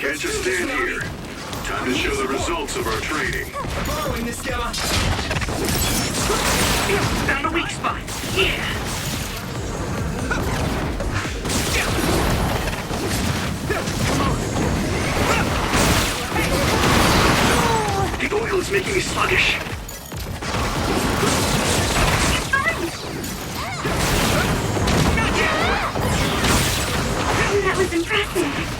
Can't just stand here. Time to show the results of our training. Borrowing this gamma. Found a weak spot. Yeah. The oil is making me sluggish. That was impressive.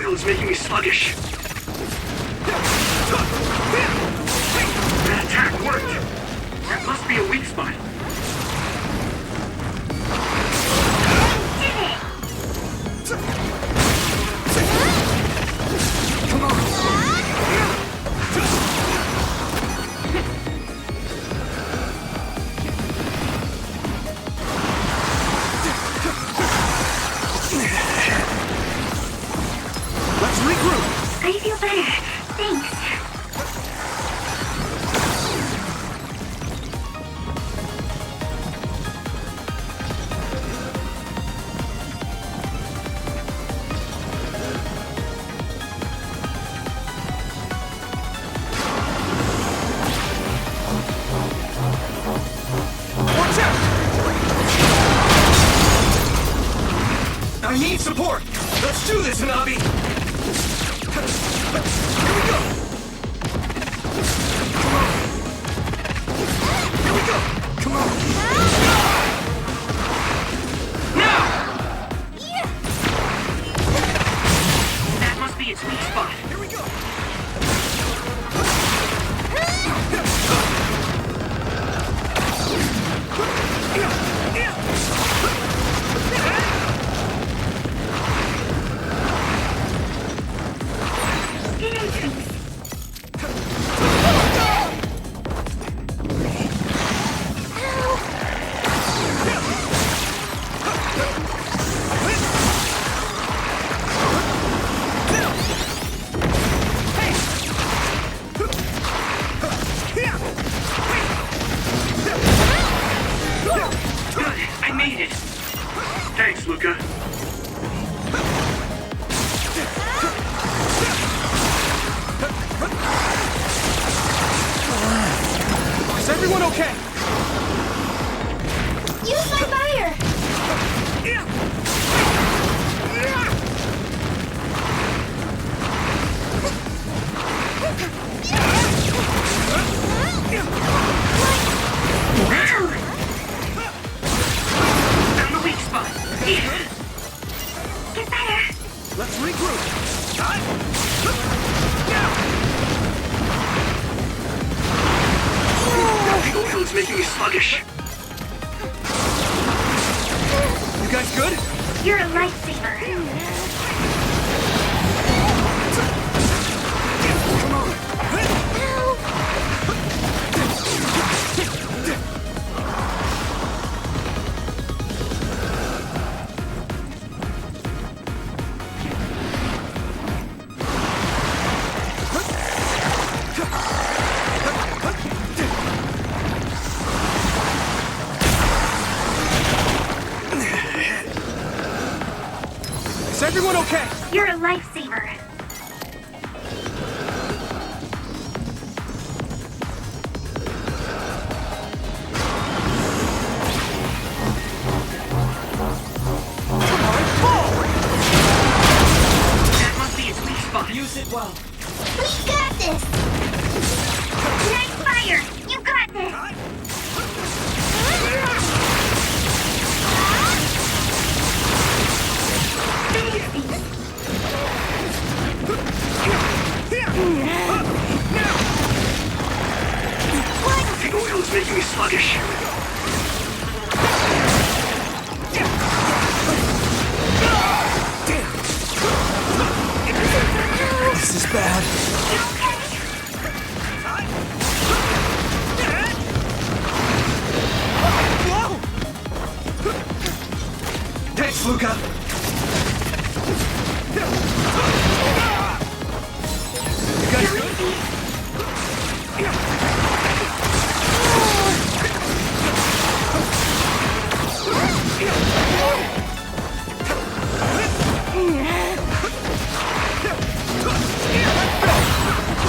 oil is making me sluggish. That attack worked. That must be a weak spot. Come on. Let's regroup. I feel better. Thanks. Watch out! I need support. Let's do this, Hanabi. Here we go. Come on. Here we go. Come on. Now! That must be its weak spot. Here we go. Good. I made it. Thanks, Luca. Is everyone okay? Use my fire! Wow. Found the weak spot. Here. Get better! Let's regroup. The oil is making me sluggish. You guys good? You're a lifesaver. Come on. Is everyone okay? You're a lifesaver. That must be its weak spot. Use it well. We got this! Nice fire! You got this! The oil is making me sluggish. This is bad. Whoa! Thanks, Luca. You guys good?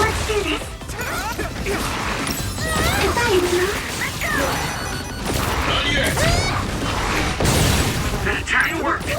Let's do this. Goodbye, Luna. Let's go! That attack worked.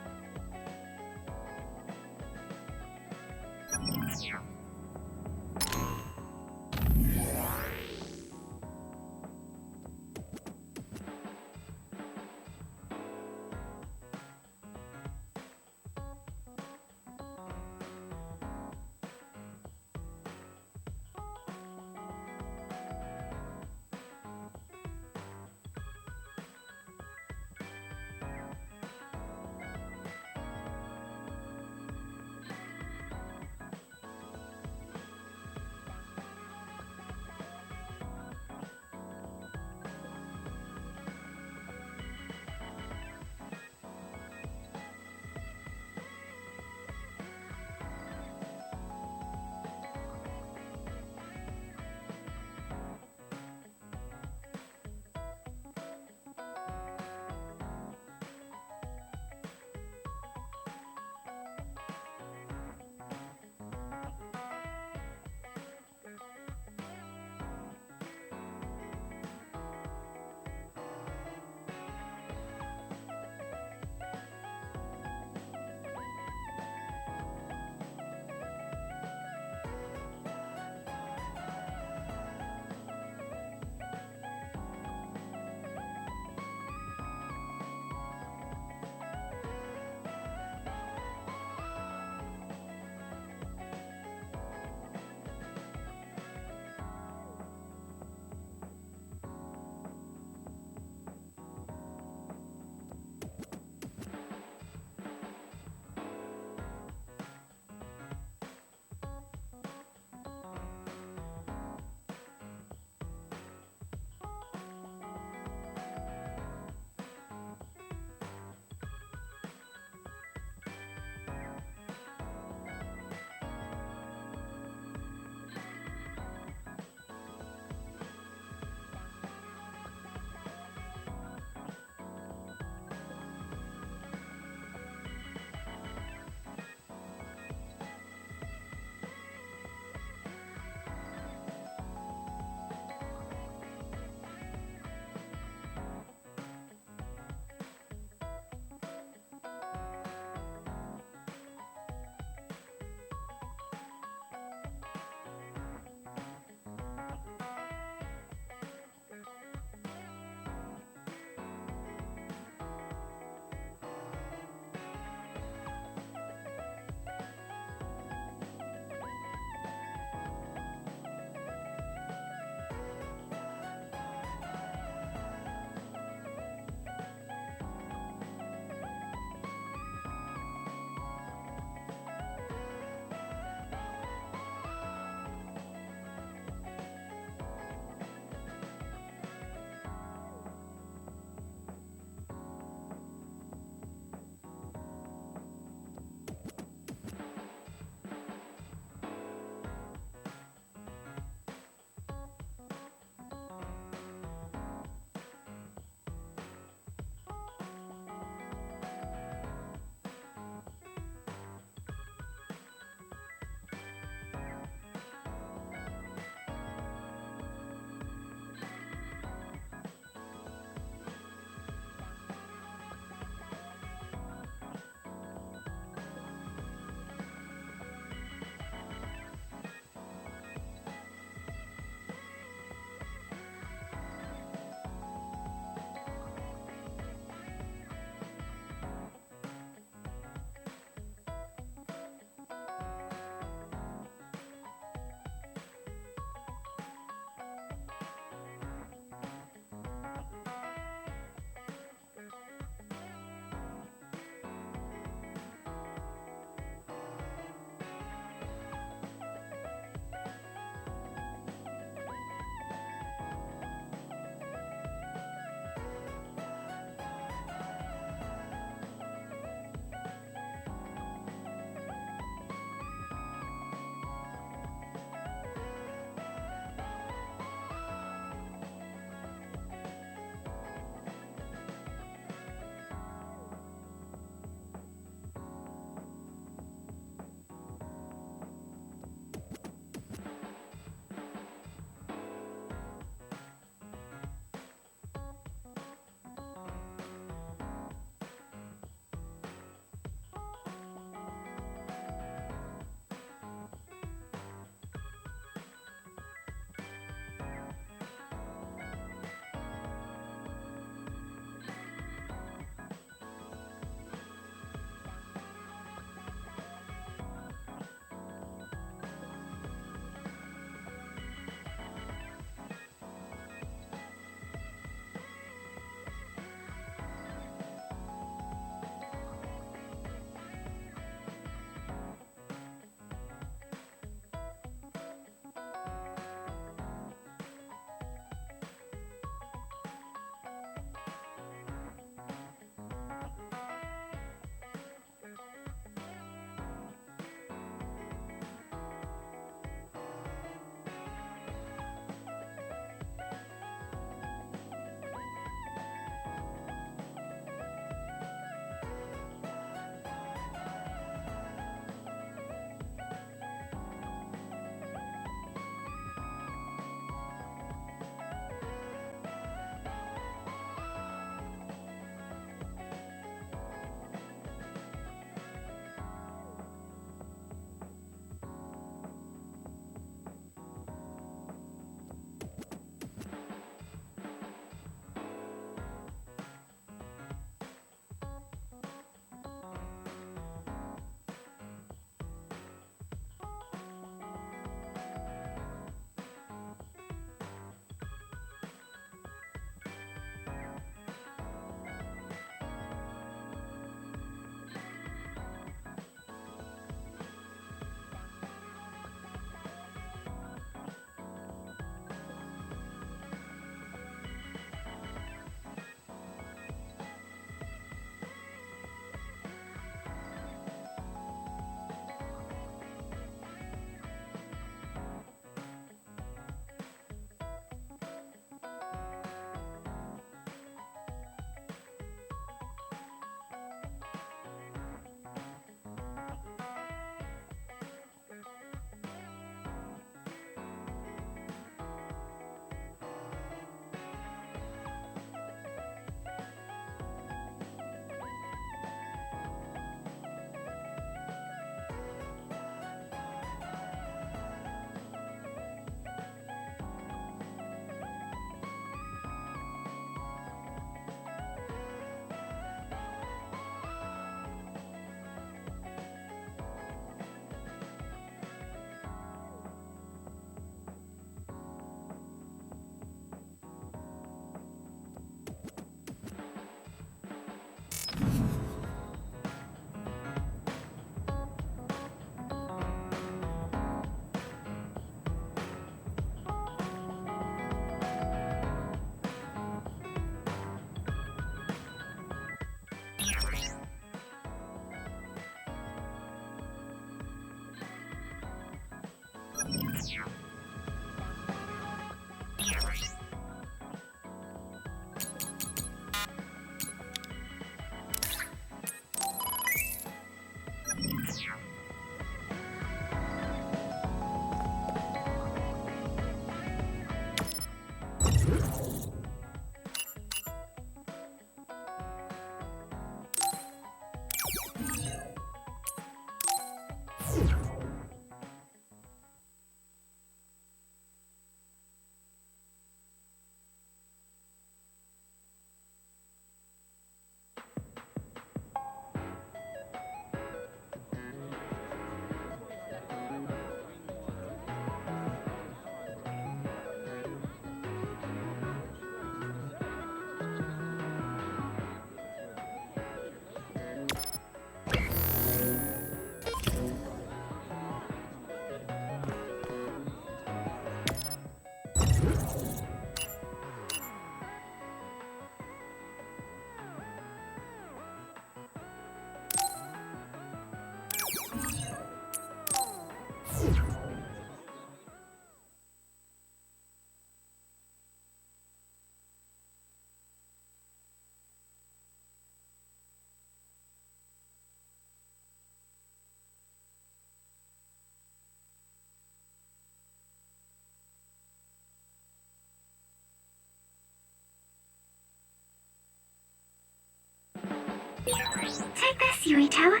Take this, Yurito.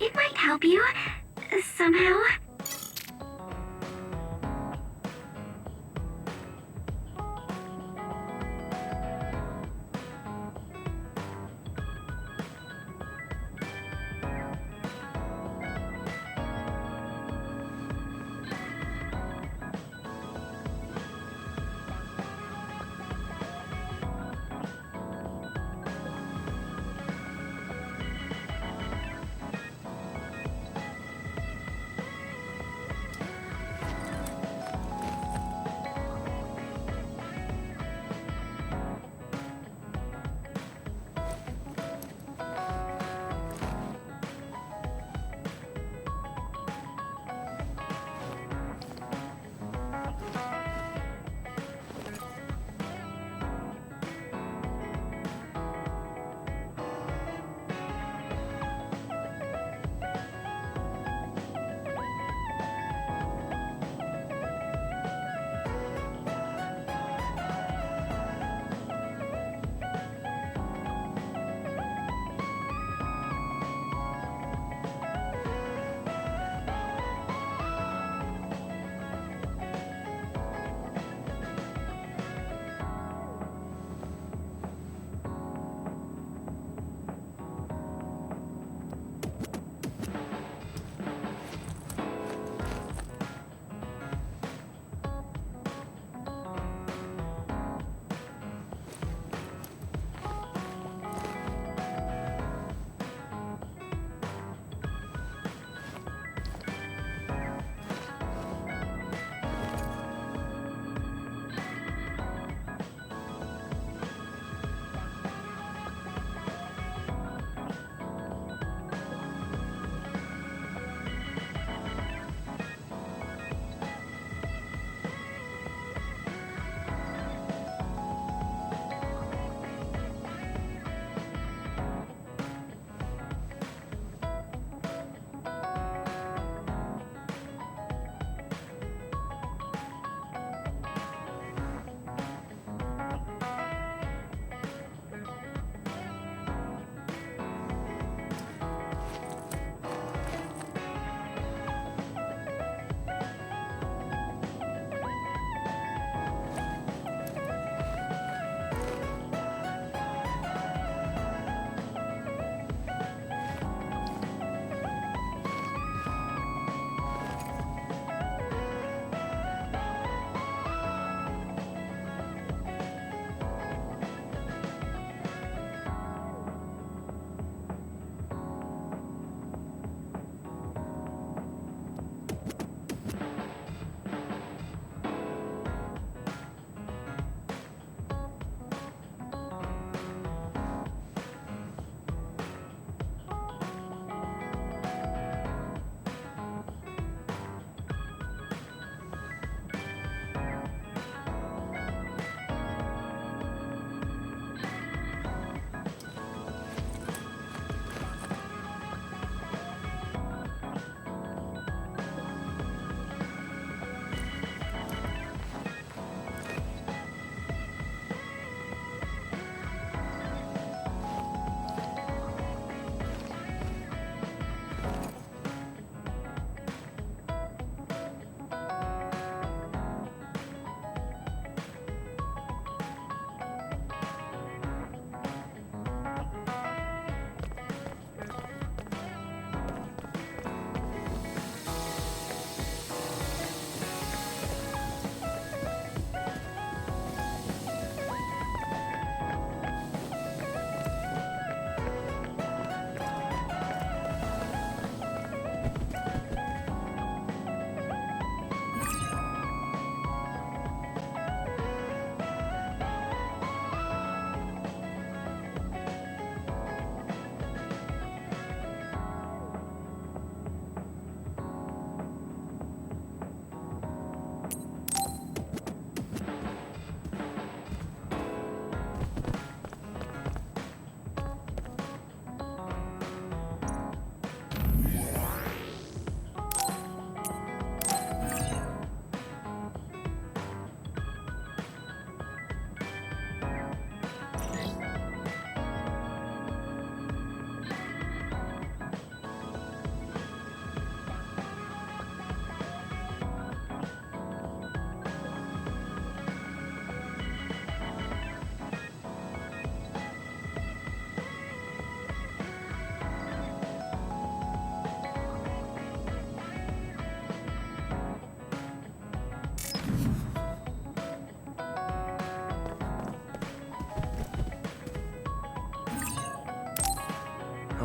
It might help you. Somehow.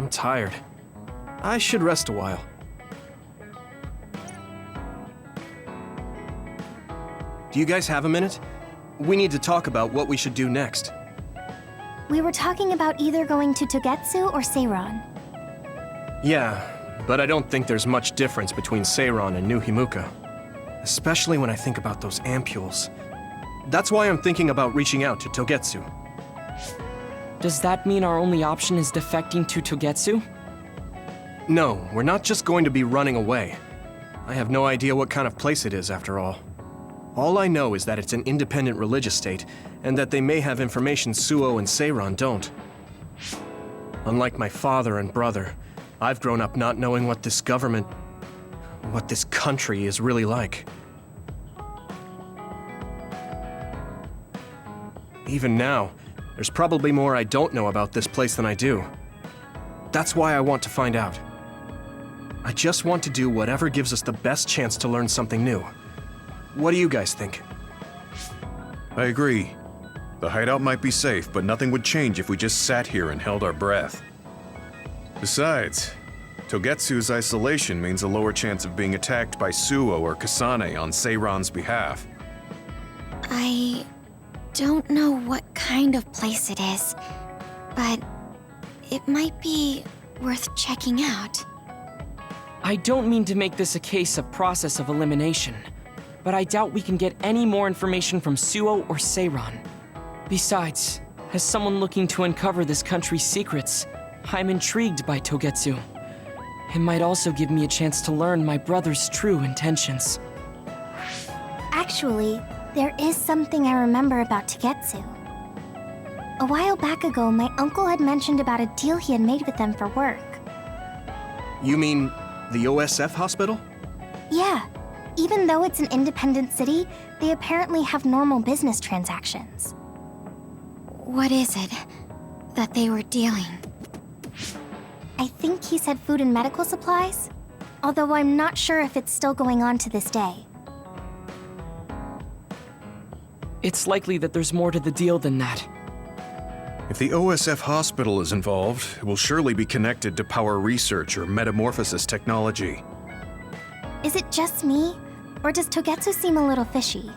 I'm tired. I should rest a while. Do you guys have a minute? We need to talk about what we should do next. We were talking about either going to Togetsu or Seiron. Yeah, but I don't think there's much difference between Seiron and New Himuka. Especially when I think about those ampules. That's why I'm thinking about reaching out to Togetsu. Does that mean our only option is defecting to Togetsu? No, we're not just going to be running away. I have no idea what kind of place it is, after all. All I know is that it's an independent religious state, and that they may have information Suo and Seiron don't. Unlike my father and brother, I've grown up not knowing what this government, what this country is really like. Even now, there's probably more I don't know about this place than I do. That's why I want to find out. I just want to do whatever gives us the best chance to learn something new. What do you guys think? I agree. The hideout might be safe, but nothing would change if we just sat here and held our breath. Besides, Togetsu's isolation means a lower chance of being attacked by Suo or Kasane on Seiron's behalf. I don't know what kind of place it is, but it might be worth checking out. I don't mean to make this a case of process of elimination, but I doubt we can get any more information from Suo or Seiron. Besides, as someone looking to uncover this country's secrets, I'm intrigued by Togetsu. It might also give me a chance to learn my brother's true intentions. Actually, there is something I remember about Togetsu. A while back ago, my uncle had mentioned about a deal he had made with them for work. You mean the OSF hospital? Yeah. Even though it's an independent city, they apparently have normal business transactions. What is it that they were dealing? I think he said food and medical supplies, although I'm not sure if it's still going on to this day. It's likely that there's more to the deal than that. If the OSF hospital is involved, it will surely be connected to power research or metamorphosis technology. Is it just me, or does Togetsu seem a little fishy?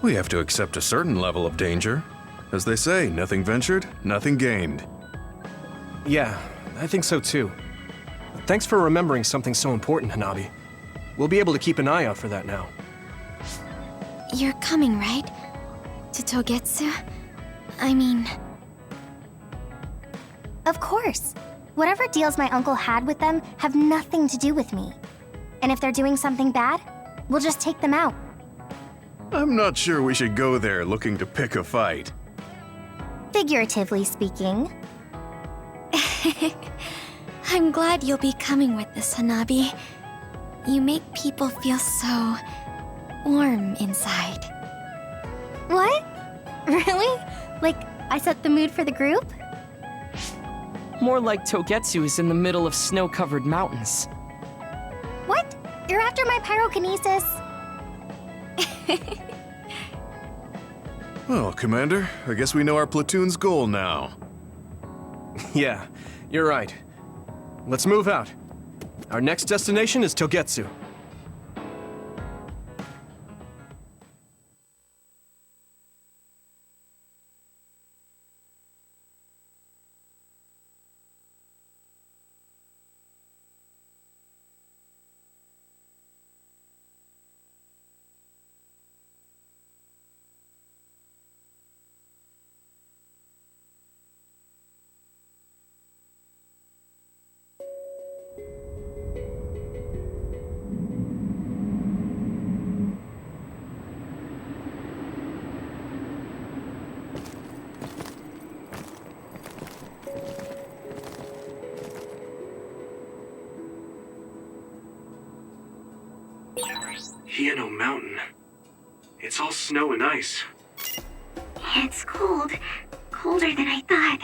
We have to accept a certain level of danger. As they say, nothing ventured, nothing gained. Yeah, I think so too. Thanks for remembering something so important, Hanabi. We'll be able to keep an eye out for that now. You're coming, right? To Togetsu? I mean... Of course. Whatever deals my uncle had with them have nothing to do with me. And if they're doing something bad, we'll just take them out. I'm not sure we should go there looking to pick a fight. Figuratively speaking. I'm glad you'll be coming with us, Hanabi. You make people feel so... warm inside. What? Really? Like, I set the mood for the group? More like Togetsu is in the middle of snow-covered mountains. What? You're after my pyrokinesis? Well, Commander, I guess we know our platoon's goal now. Yeah, you're right. Let's move out. Our next destination is Togetsu. Hieno Mountain. It's all snow and ice. It's cold. Colder than I thought.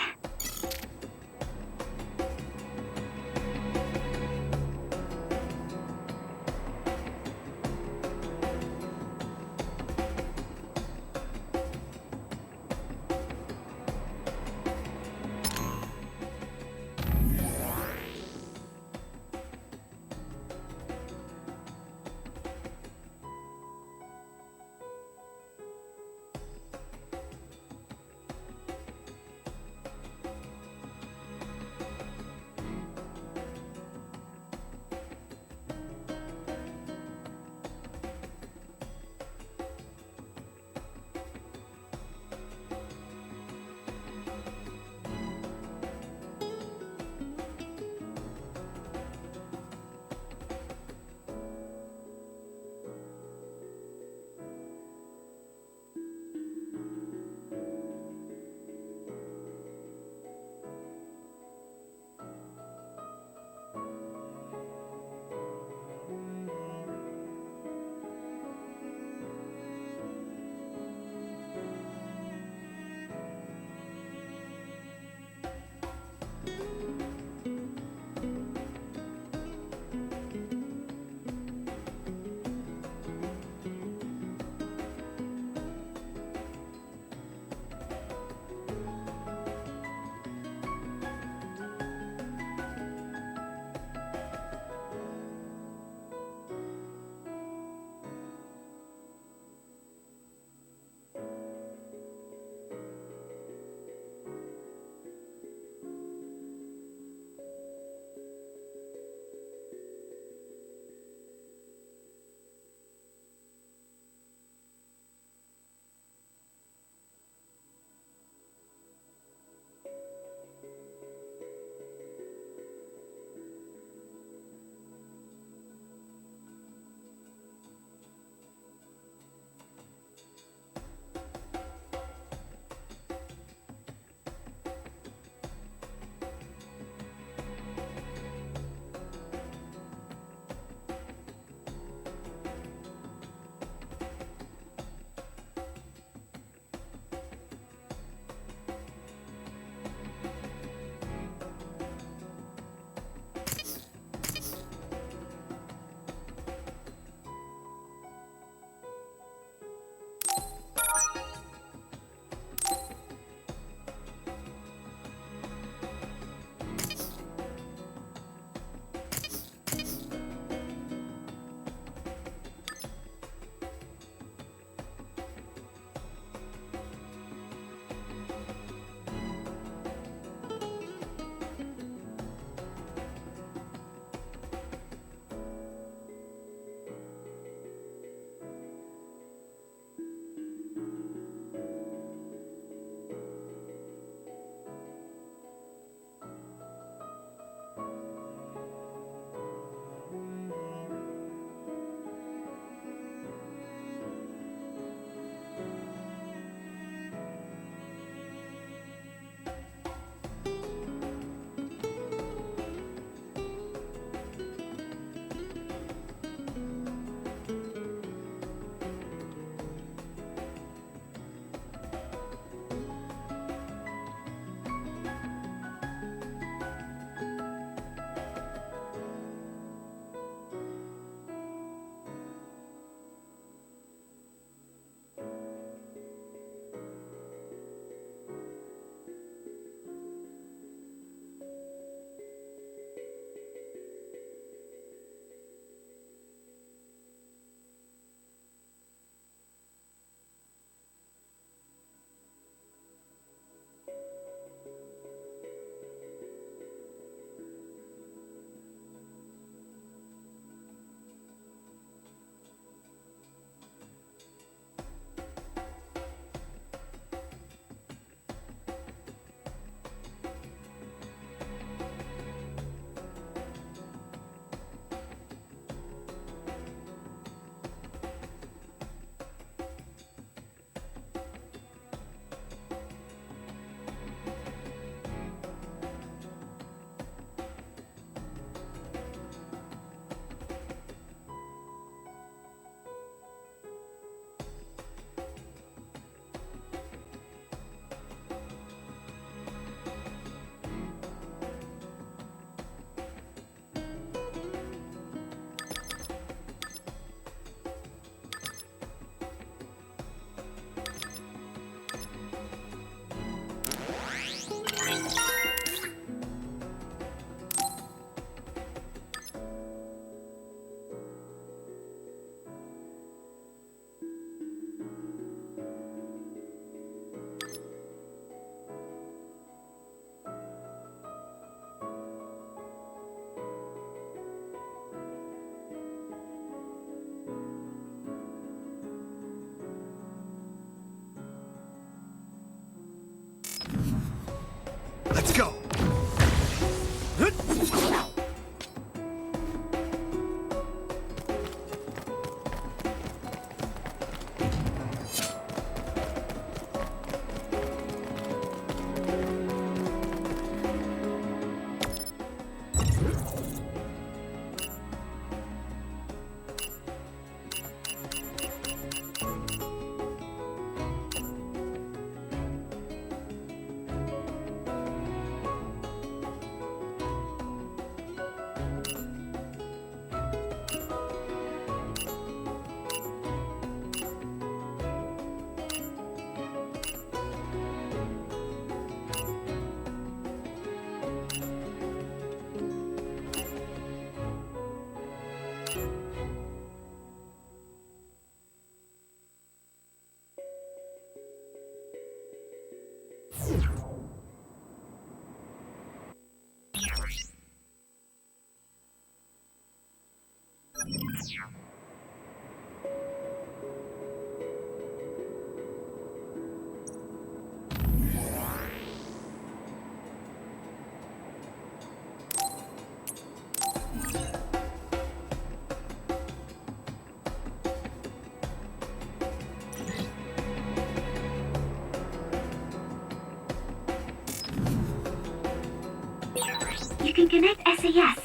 You can connect SAS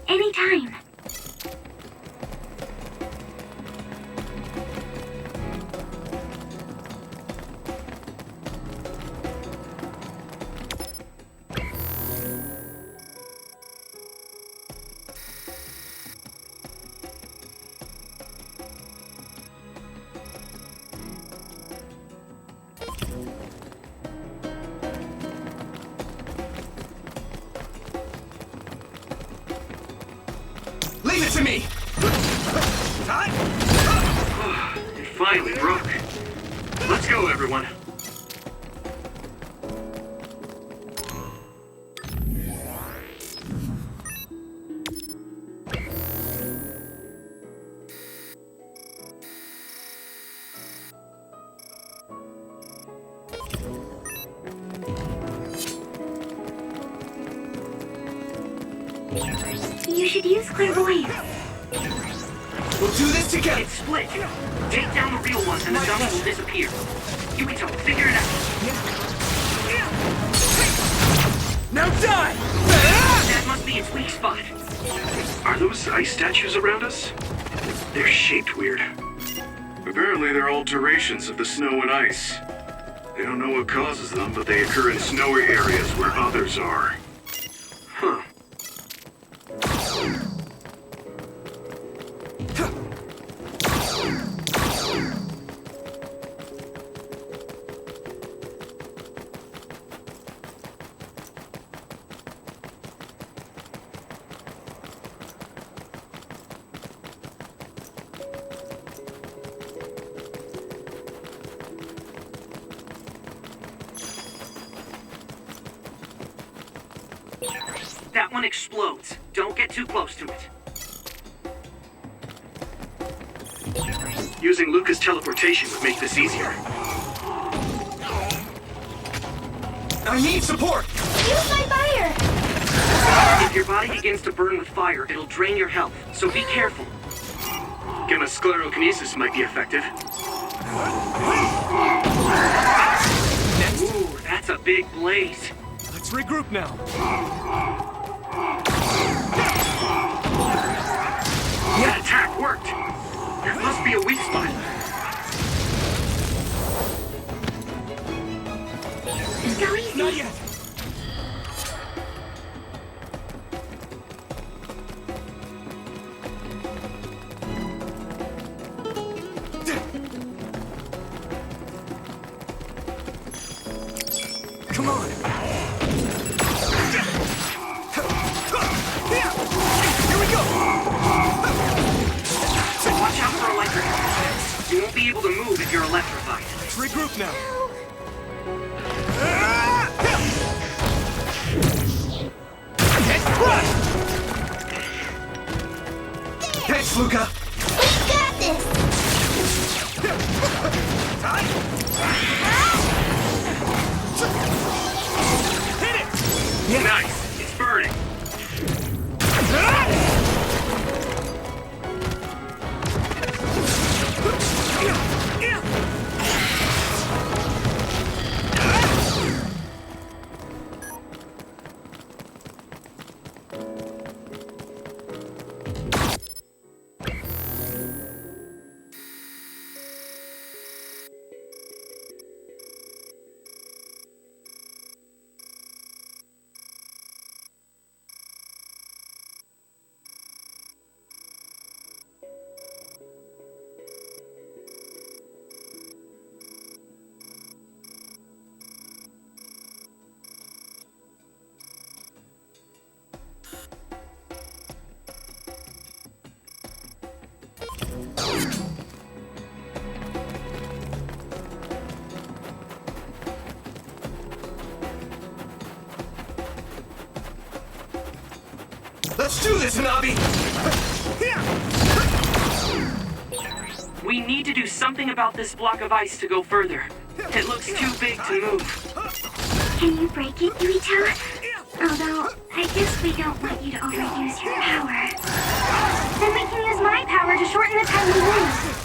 anytime. Leave it to me! It finally broke. Let's go, everyone. You should use clairvoyance. We'll do this together! It's split. Take down the real ones and the dummies will disappear. You and Toad, figure it out. Now die! That must be its weak spot. Are those ice statues around us? They're shaped weird. Apparently they're alterations of the snow and ice. They don't know what causes them, but they occur in snowy areas where others are. Huh. That one explodes. Don't get too close to it. Using Luca's teleportation would make this easier. I need support! Use my fire! If your body begins to burn with fire, it'll drain your health, so be careful. Gamma sclerokinesis might be effective. Ooh, that's a big blaze. Let's regroup now. That attack worked. There must be a weak spot. Go easy. Not yet! Come on! Here we go! Watch out for electric. You won't be able to move if you're electrified. Let's regroup now. Thanks, Luca! We got this! Nice! It's burning! Let's do this, Hanabi! We need to do something about this block of ice to go further. It looks too big to move. Can you break it, Yuito? Although, I guess we don't want you to overuse your power. Then we can use my power to shorten the time we lose.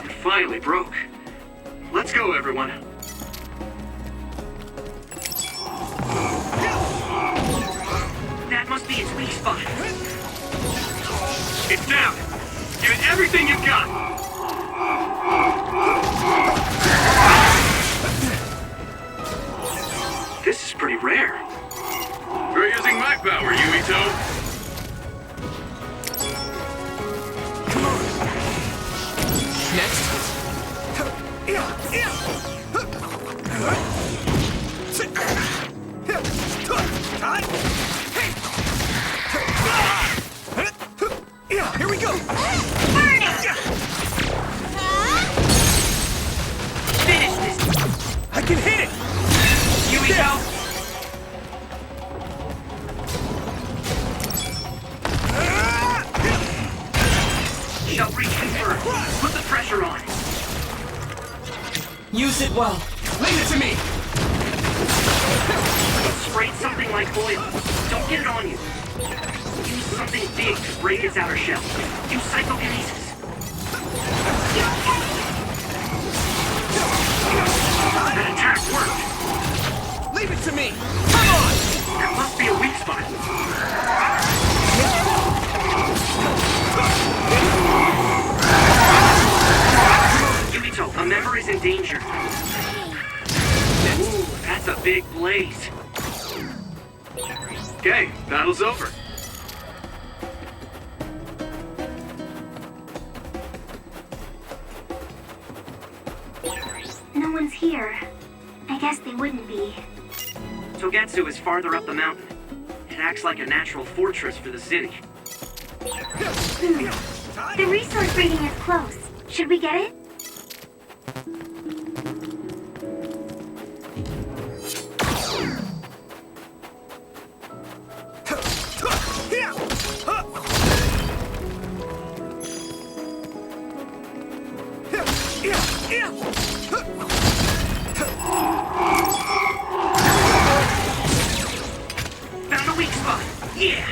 It finally broke. Let's go, everyone. That must be its weak spot. It's down. Give it everything you've got. This is pretty rare. We're using my power, Yuito. Next. Here we go! Finish this. I can hit it! Here we go. Shall reconfirm. Put the pressure on. Use it well. Leave it to me! Sprayed something like oil. Don't get it on you. Use something big to break its outer shell. Use psychokinesis. That attack worked. Leave it to me! Come on! That must be a weak spot. Yuito, a member is in danger. Ooh, that's a big blaze. Okay, battle's over. No one's here. I guess they wouldn't be. Togetsu is farther up the mountain. It acts like a natural fortress for the city. The resource rating is close. Should we get it? Found a weak spot. Yeah.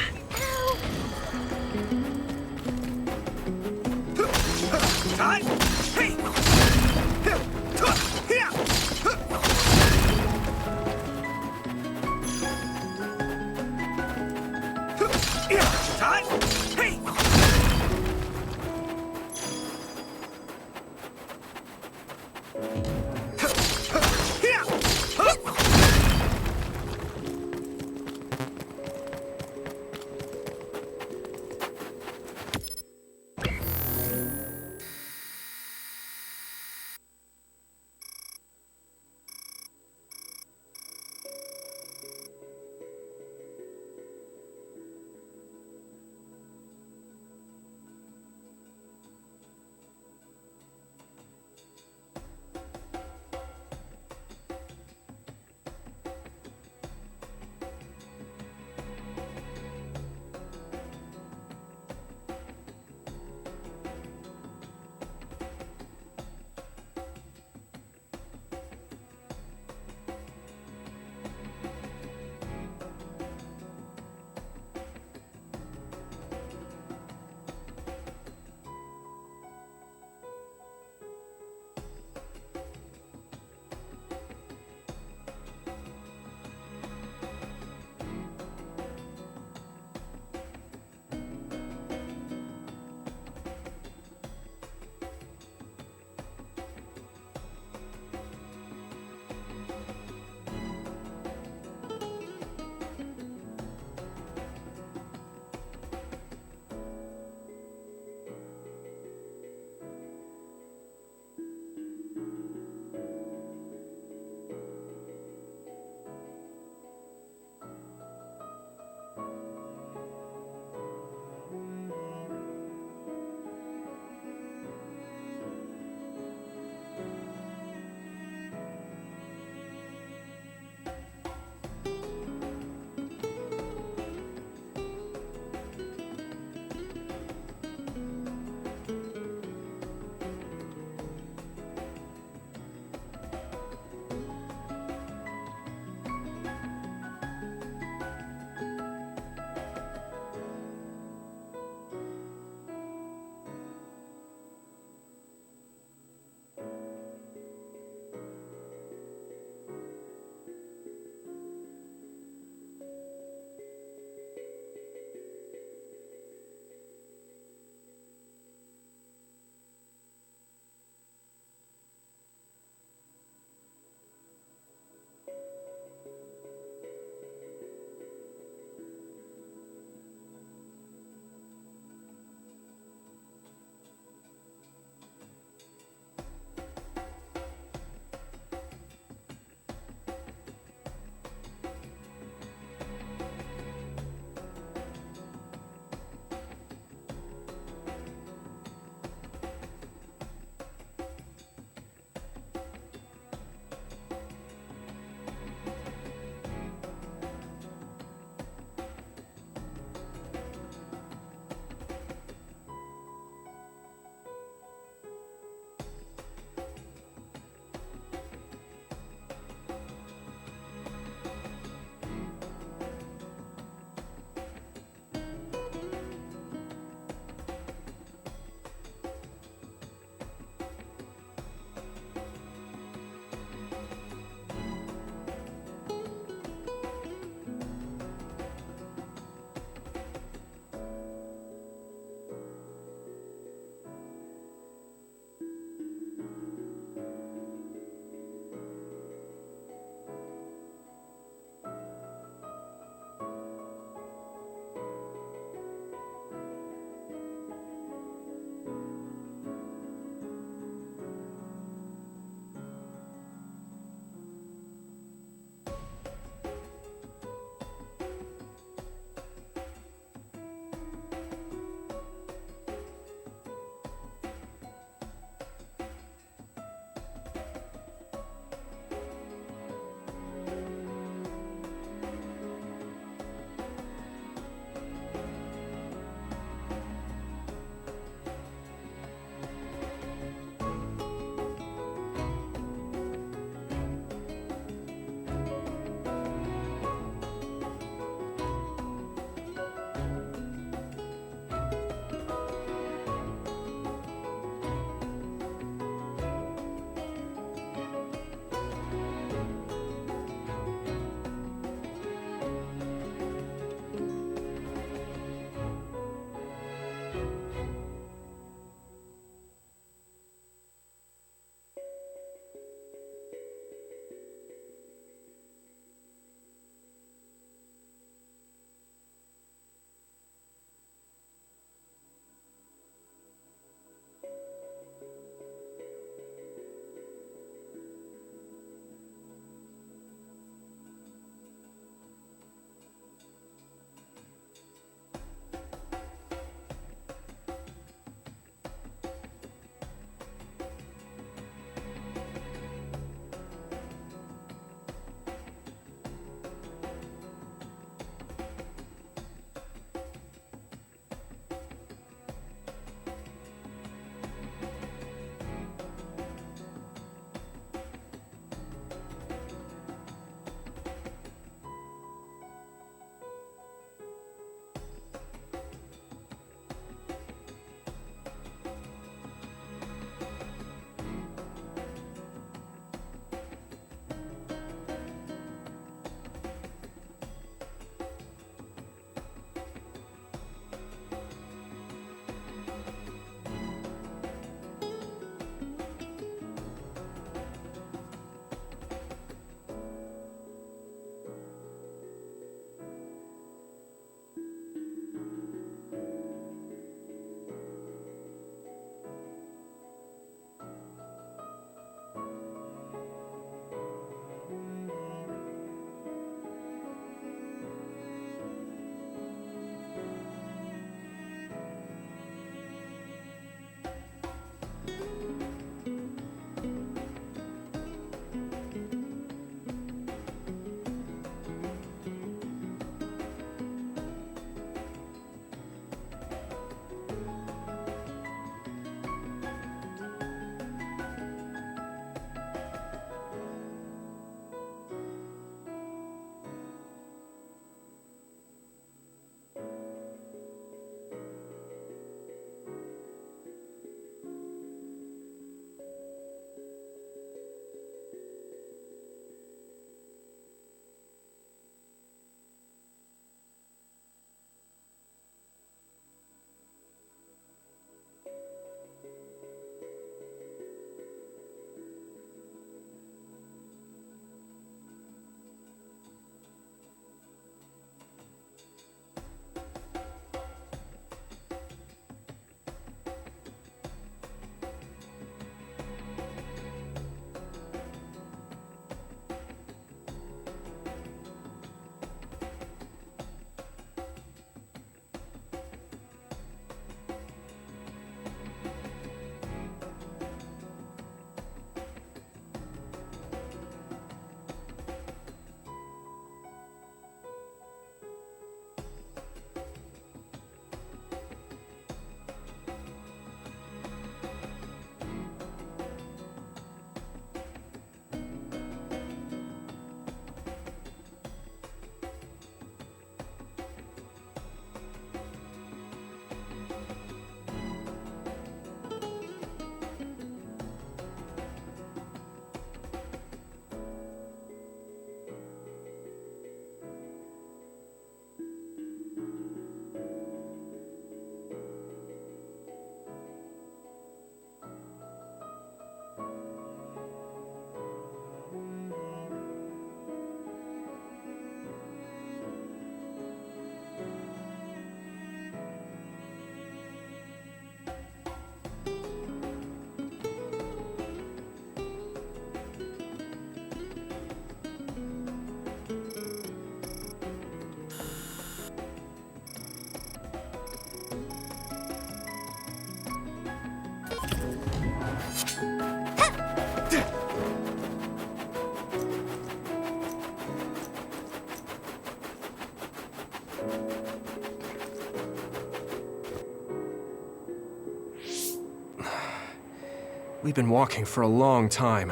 We've been walking for a long time.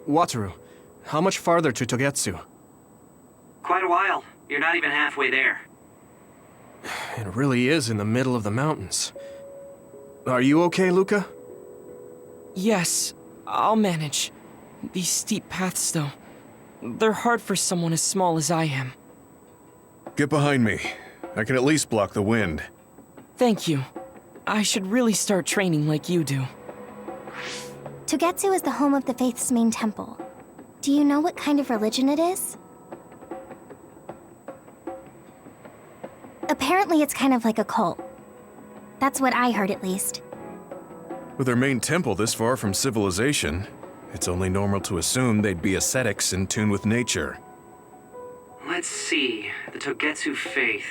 Wataru, how much farther to Togetsu? Quite a while. You're not even halfway there. It really is in the middle of the mountains. Are you okay, Luca? Yes, I'll manage. These steep paths, though, they're hard for someone as small as I am. Get behind me. I can at least block the wind. Thank you. I should really start training like you do. Togetsu is the home of the Faith's main temple. Do you know what kind of religion it is? Apparently it's kind of like a cult. That's what I heard, at least. With their main temple this far from civilization, it's only normal to assume they'd be ascetics in tune with nature. Let's see. The Togetsu faith.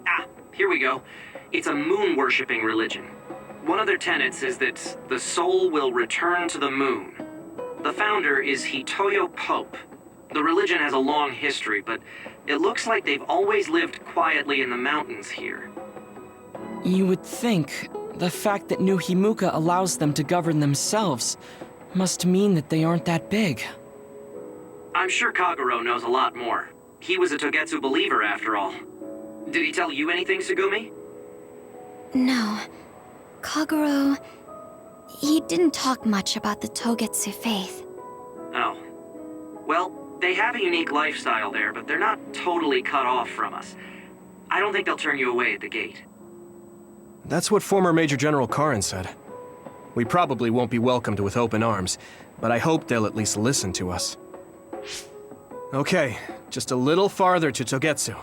Ah, here we go. It's a moon-worshipping religion. One of their tenets is that the soul will return to the moon. The founder is Hitoyo Pope. The religion has a long history, but it looks like they've always lived quietly in the mountains here. You would think the fact that New Himuka allows them to govern themselves must mean that they aren't that big. I'm sure Kagero knows a lot more. He was a Togetsu believer, after all. Did he tell you anything, Tsugumi? No. Kagero... he didn't talk much about the Togetsu faith. Oh. Well, they have a unique lifestyle there, but they're not totally cut off from us. I don't think they'll turn you away at the gate. That's what former Major General Karin said. We probably won't be welcomed with open arms, but I hope they'll at least listen to us. Okay, just a little farther to Togetsu.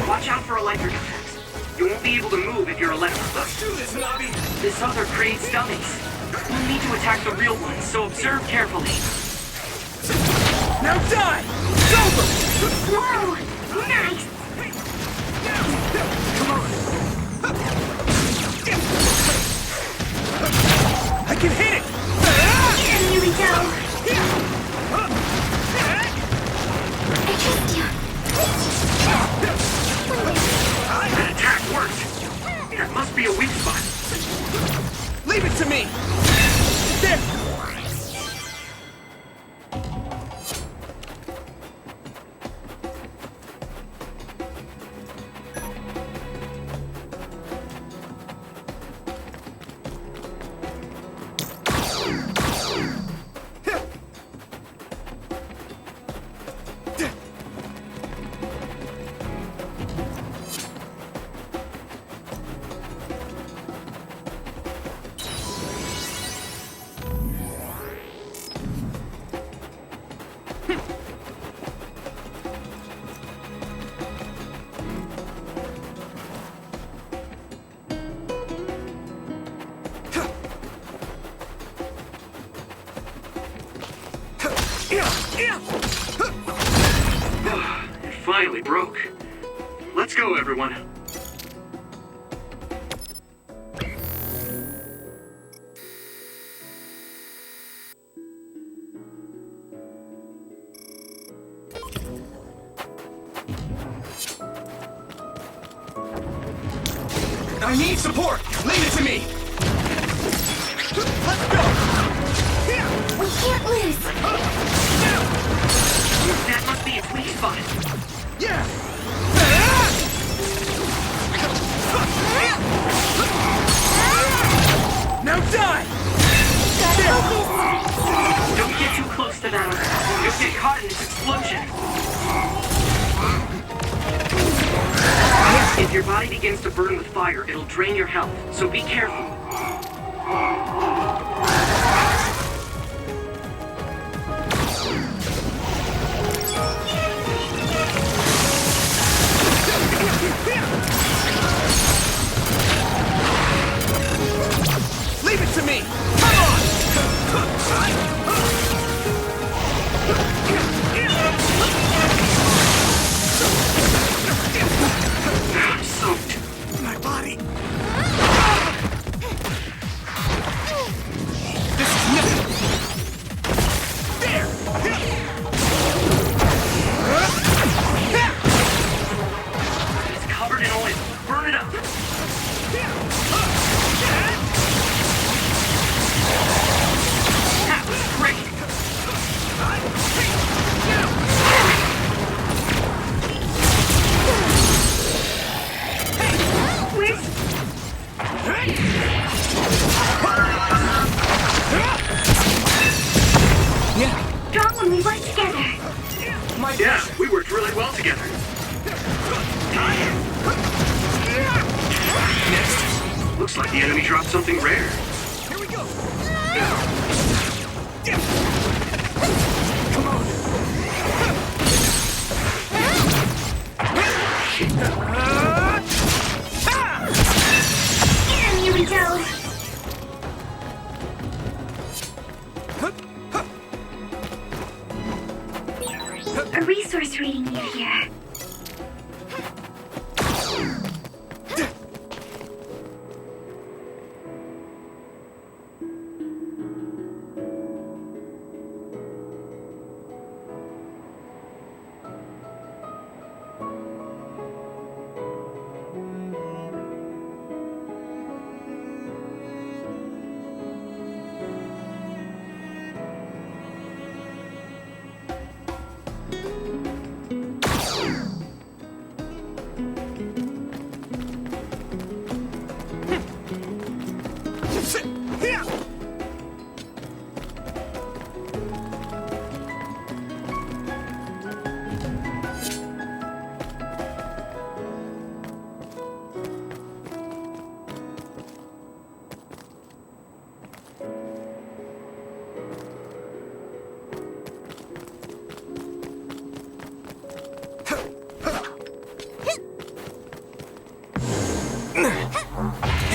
Watch out for electric effects. You won't be able to move if you're electric. Let's do this, Nobby! This other creates dummies. We'll need to attack the real ones, so observe carefully. Now die! It's over! Whoa! Nice! I can hit it! Here we go! I trust you. That attack worked. There must be a weak spot. Leave it to me! There! It finally broke. Let's go, everyone. I need support! Leave it to me! Let's go! We can't lose. That must be its weak spot. Yeah! Now die! Don't get too close to that. You'll get caught in this explosion. If your body begins to burn with fire, it'll drain your health, so be careful. Leave it to me! Come on! I'm soaked. My body! This is nothing! There! It's covered in oil. Burn it up. That was great. Strong when we work together. Yeah, we worked really well together. Next. Looks like the enemy dropped something rare. Here we go! Come on! a resource reading you here.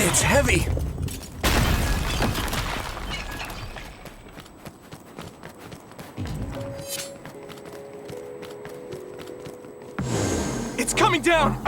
It's heavy! It's coming down!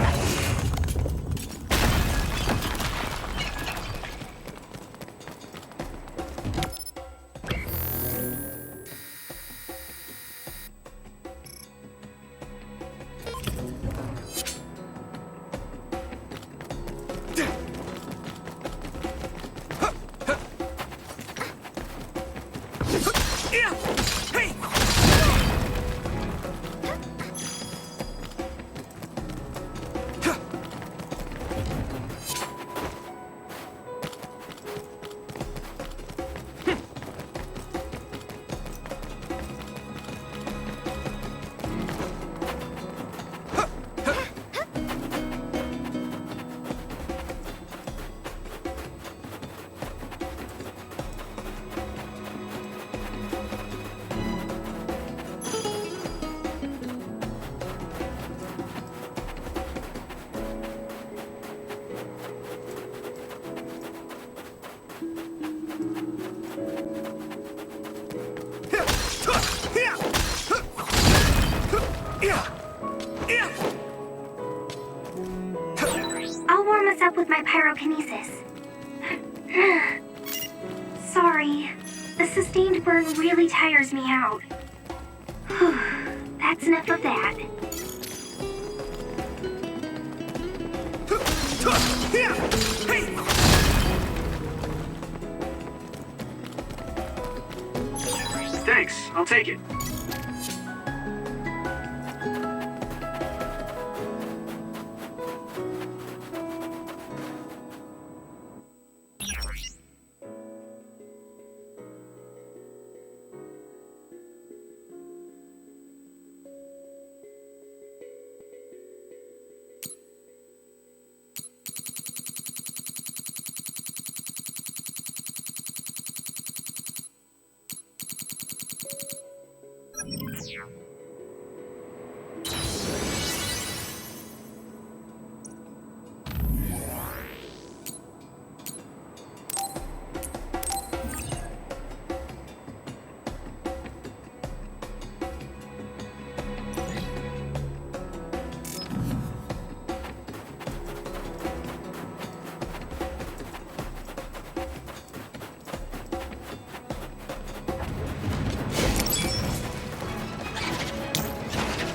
I'll warm us up with my pyrokinesis. Sorry. The sustained burn really tires me out. That's enough of that. Thanks, I'll take it.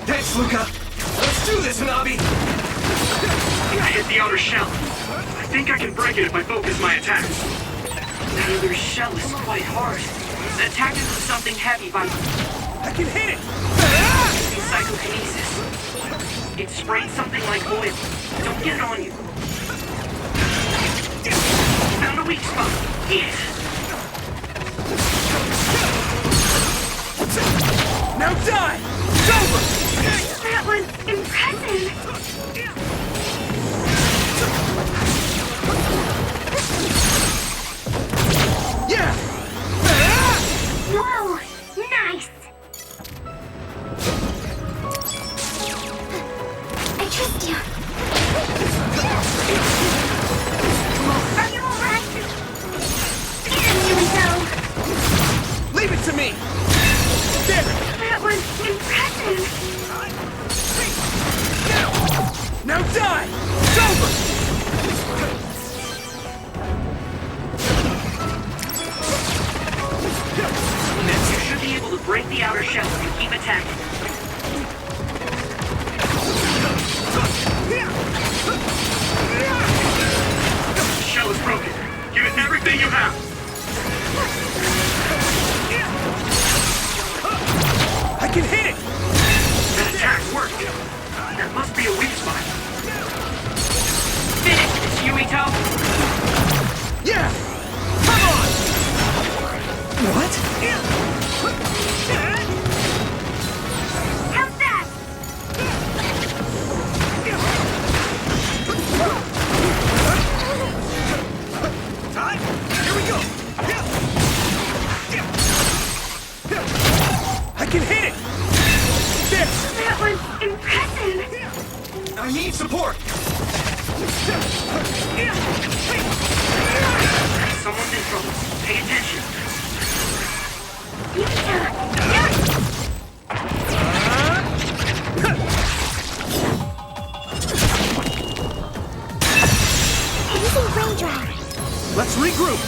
Thanks, Luca! Let's do this, Nabi! I hit the outer shell. I think I can break it if I focus my attacks. That other shell is quite hard. The attack is with something heavy by I can hit it! using psychokinesis. It sprayed something like oil. Don't get it on you. Found a weak spot. Yes. Now die! It's over! That was impressive. Yeah! Whoa, nice. I trust you. Are you alright? Here we go. Leave it to me! There! That was was impressive. Now die! It's over! You should be able to break the outer shell if you keep attacking. The shell is broken. Give it everything you have. I can hit it! That attack worked. There must be a weak spot. Finish this, Yuito! Yeah! Come on! What? How's that? Time? Here we go! I can hit it! This! That was impressive. I need support! Someone's in trouble. Pay attention. Using brain drive. Let's regroup!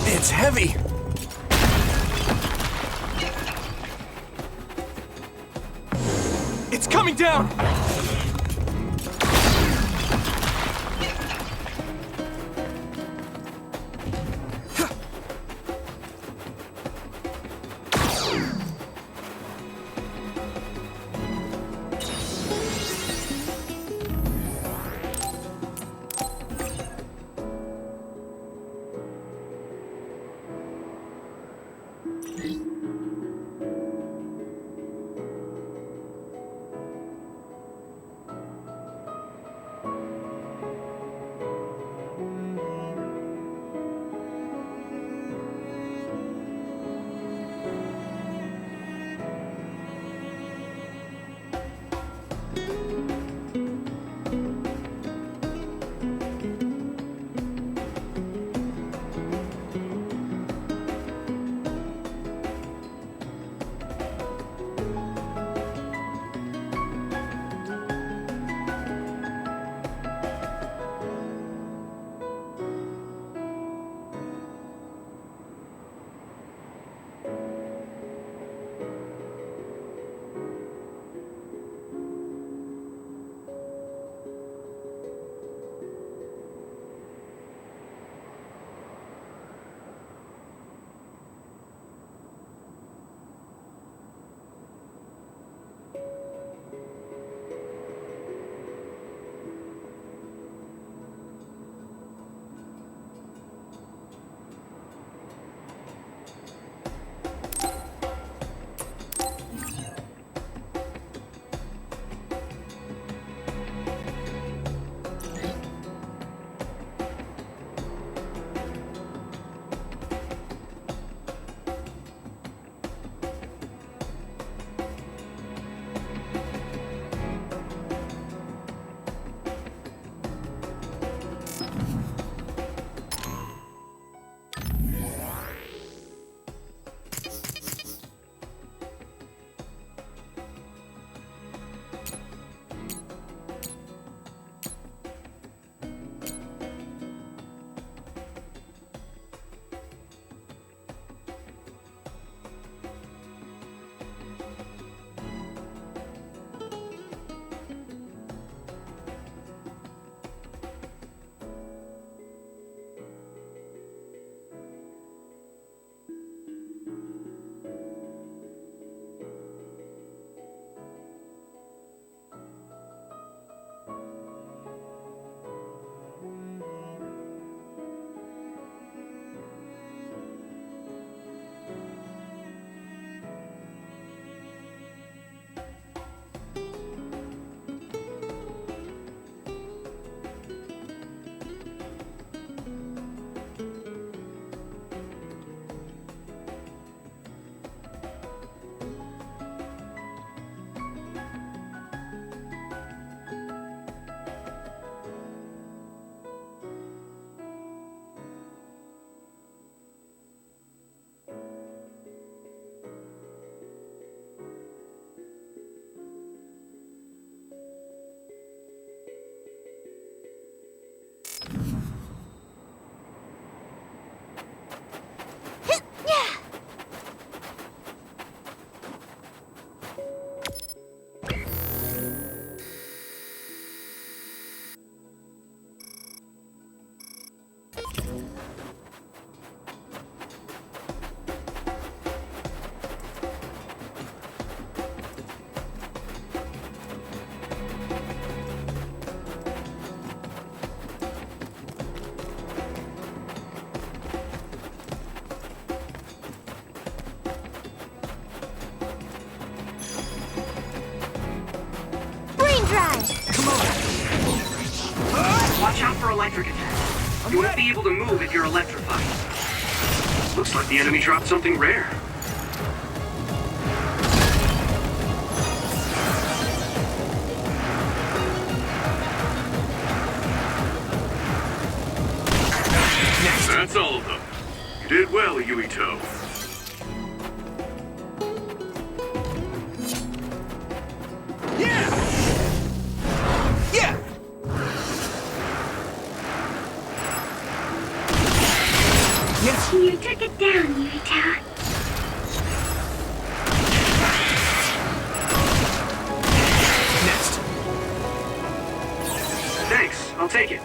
It's heavy. It's coming down! electric attack. You won't be able to move if you're electrified. Looks like the enemy dropped something rare. That's all of them. You did well, Yuito. Yeah! Yeah! You took it down, Yuito. Next. Thanks, I'll take it.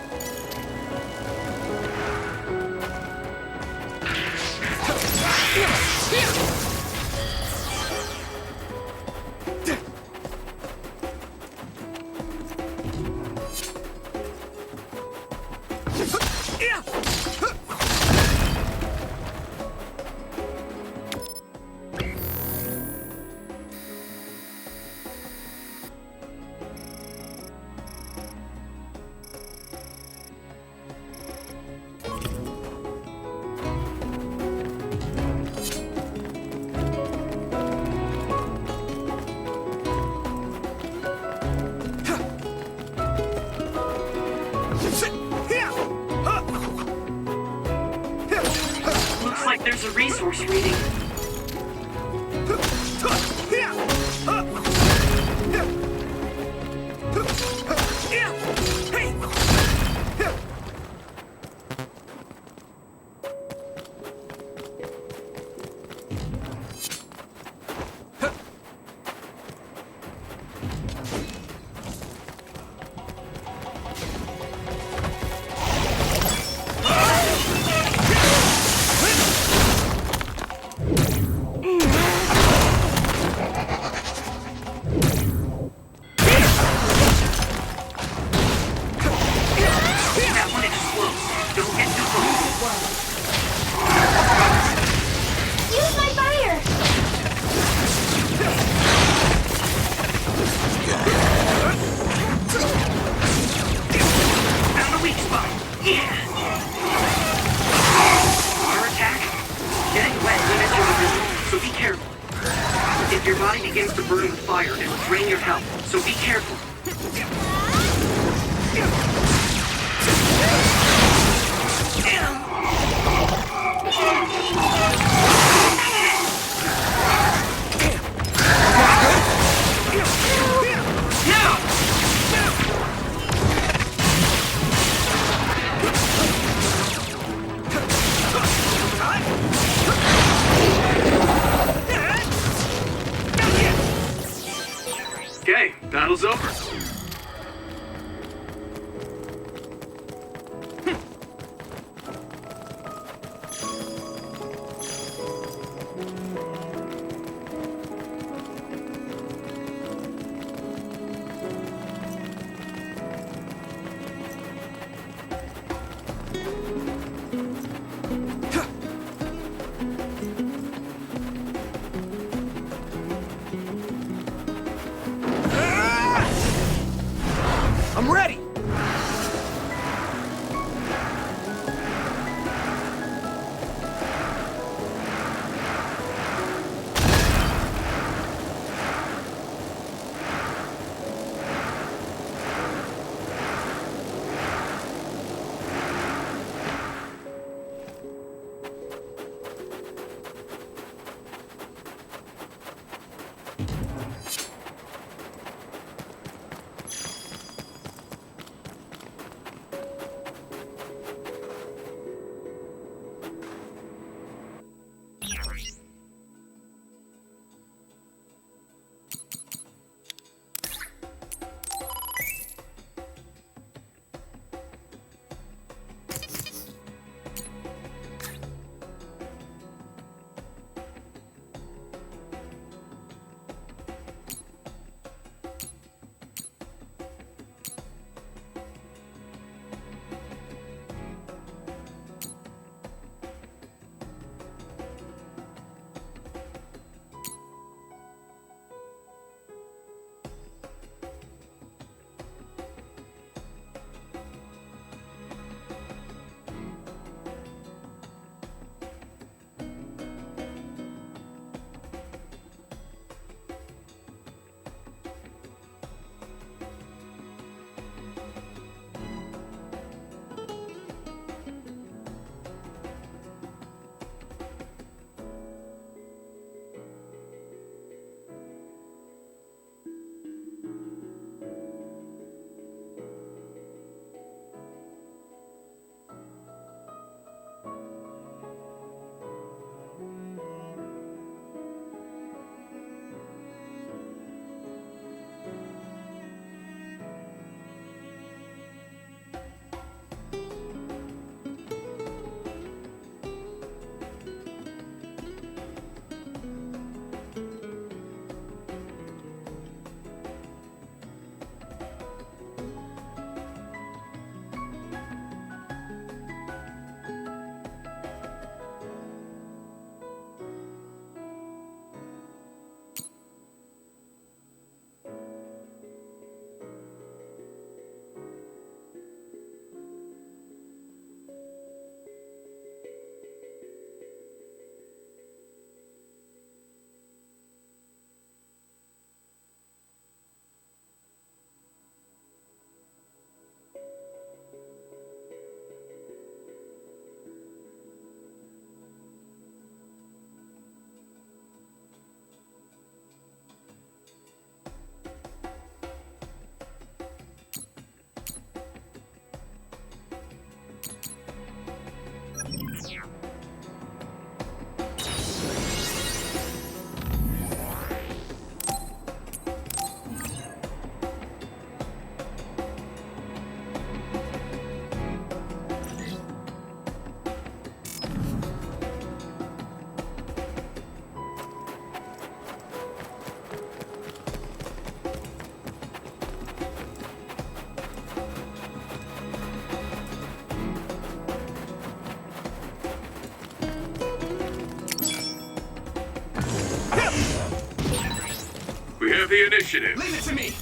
Looks like there's a resource reading. That one explodes. Don't get too close. Use my fire! Found the weak spot. Yeah. Water attack. Getting wet limits your ability, so be careful. If your body begins to burn with fire, it will drain your health, so be careful. Okay, battle's over. have the initiative. Leave it to me.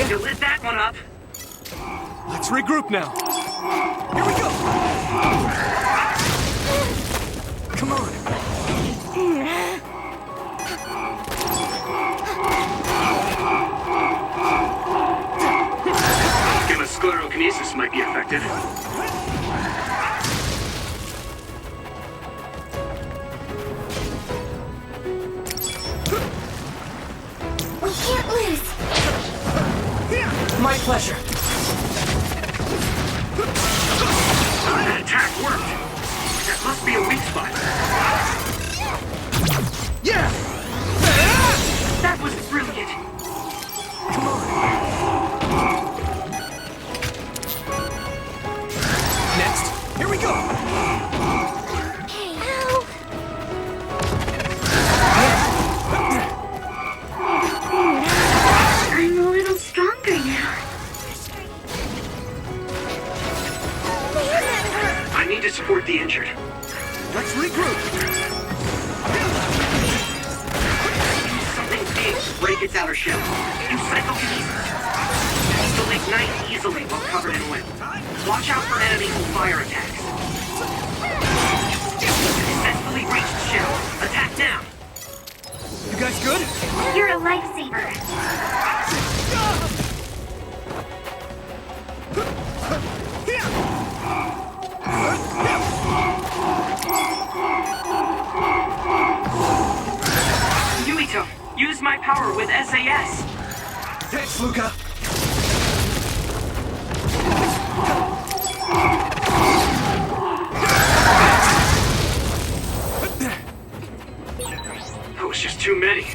You lit that one up. Let's regroup now. Here we go. Come on. Sclerokinesis might be affected. We can't lose. My pleasure. That attack worked. That must be a weak spot. Yeah. That was brilliant. Next. Here we go. Ow. I'm a little stronger now. I need to support the injured. Let's regroup. Something big to break its outer shell. Use psychokinesis. It'll ignite easily while covered in oil. Watch out for enemy fire attacks. Successfully reached the shell. Attack now. You guys good? You're a lifesaver. Yuito, use my power with SAS. Thanks, Luca. That was just too many.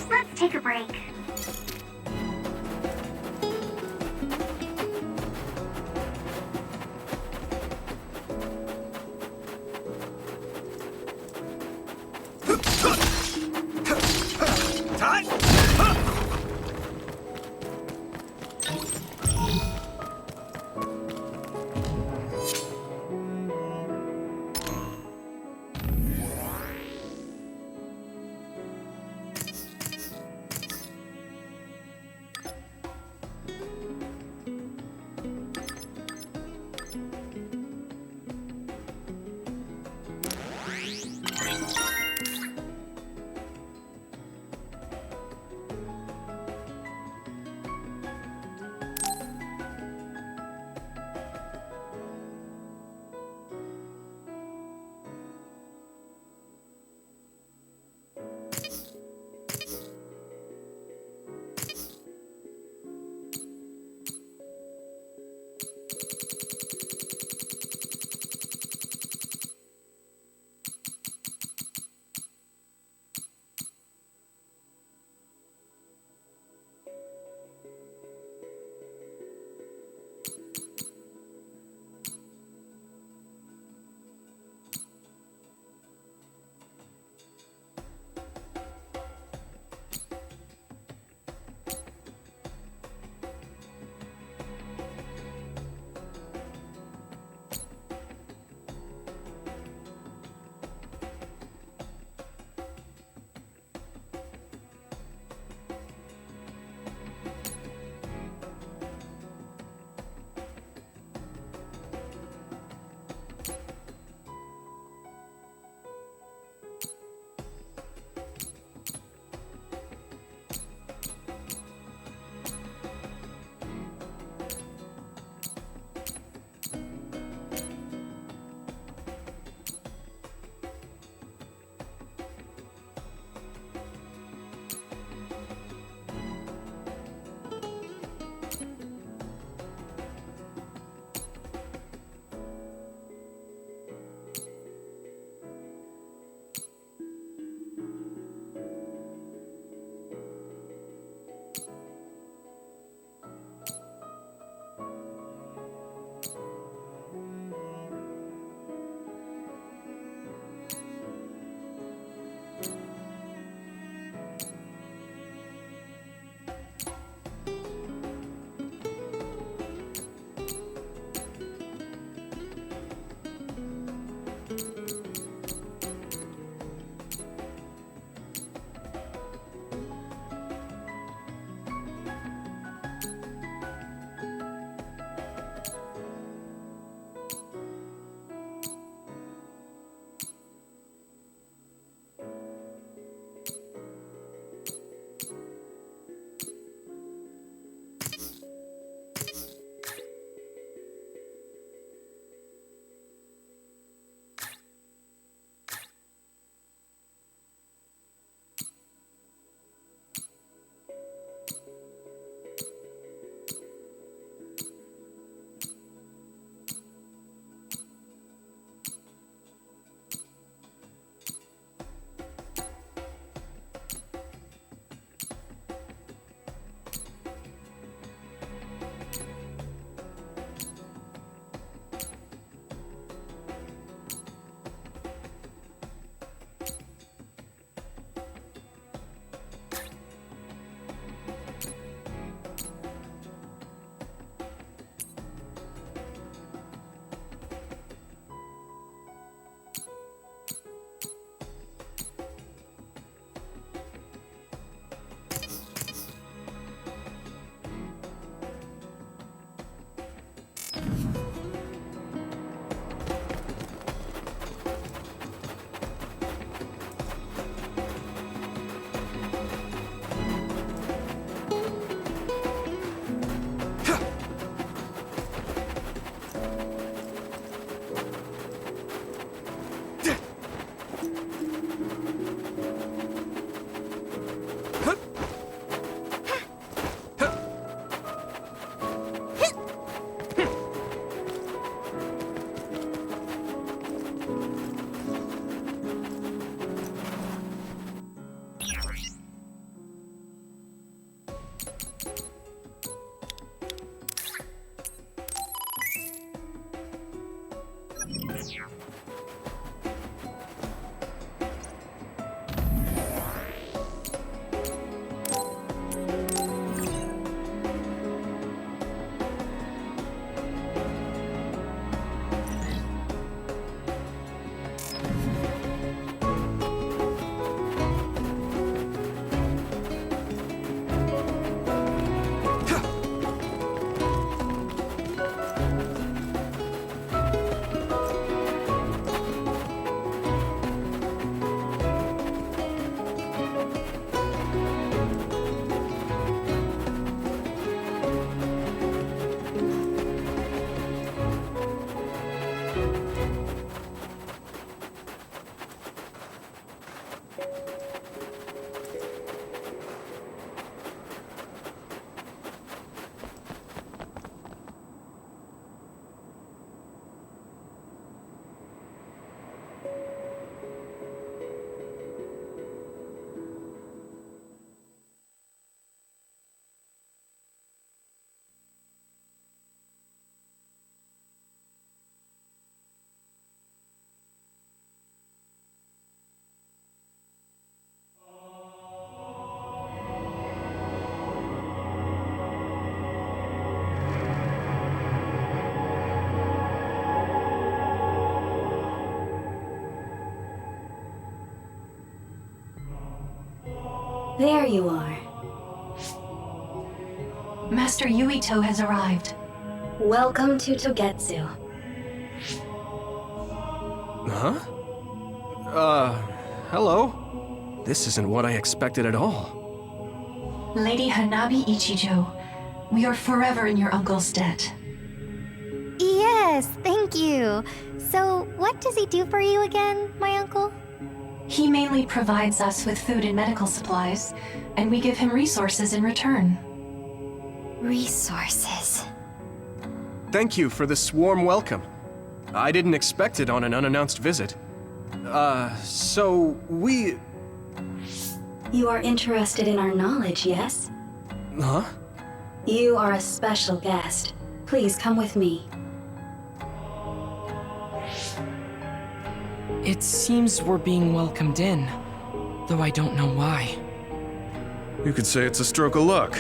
Let's take a break. Time. There you are. Master Yuito has arrived. Welcome to Togetsu. Huh? Hello? This isn't what I expected at all. Lady Hanabi Ichijo, we are forever in your uncle's debt. Yes, thank you. So, what does he do for you again, my uncle? He mainly provides us with food and medical supplies, and we give him resources in return. Resources. Thank you for this warm welcome. I didn't expect it on an unannounced visit. So we... You are interested in our knowledge, yes? Huh? You are a special guest. Please come with me. It seems we're being welcomed in, though I don't know why. You could say it's a stroke of luck,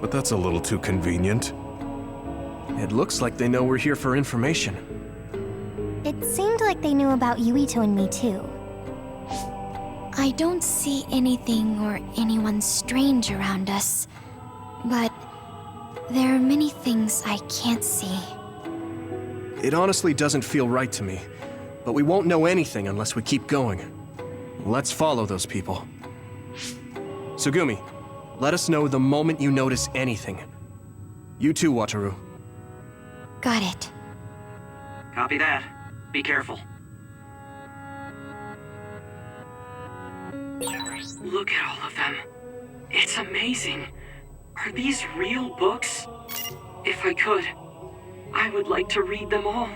but that's a little too convenient. It looks like they know we're here for information. It seemed like they knew about Yuito and me too. I don't see anything or anyone strange around us, but there are many things I can't see. It honestly doesn't feel right to me, but we won't know anything unless we keep going. Let's follow those people. Sugumi, let us know the moment you notice anything. You too, Wataru. Got it. Copy that. Be careful. Look at all of them. It's amazing. Are these real books? If I could, I would like to read them all.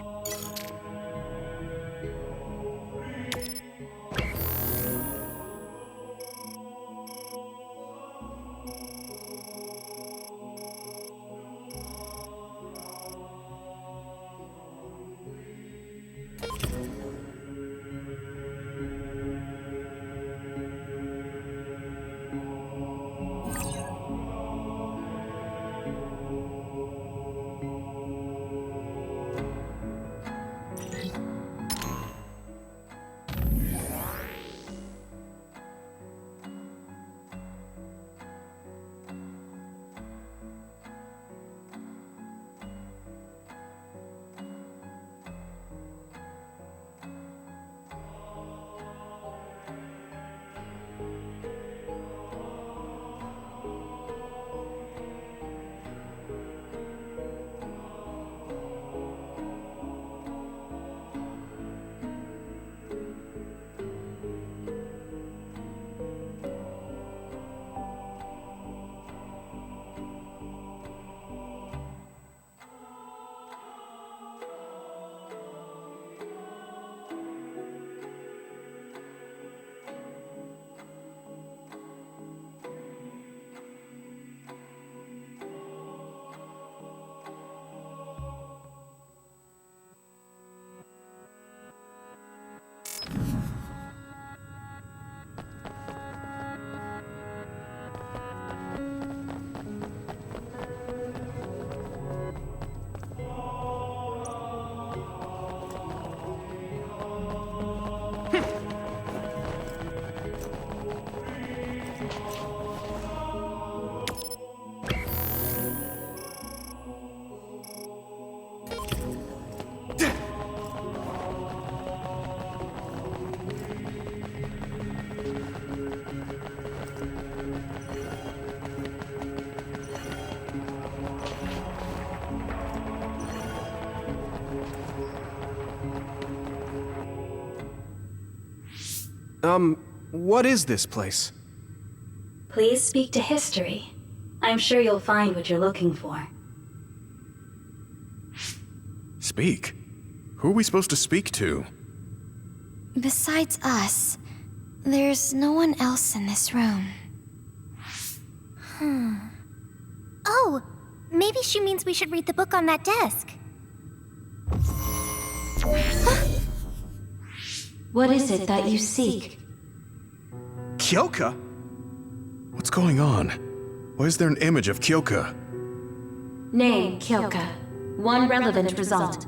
What is this place? Please speak to history. I'm sure you'll find what you're looking for. Speak? Who are we supposed to speak to? Besides us, there's no one else in this room. Oh, maybe she means we should read the book on that desk. What is it that you seek? Kyoka? What's going on? Why is there an image of Kyoka? Name, Kyoka. One relevant result.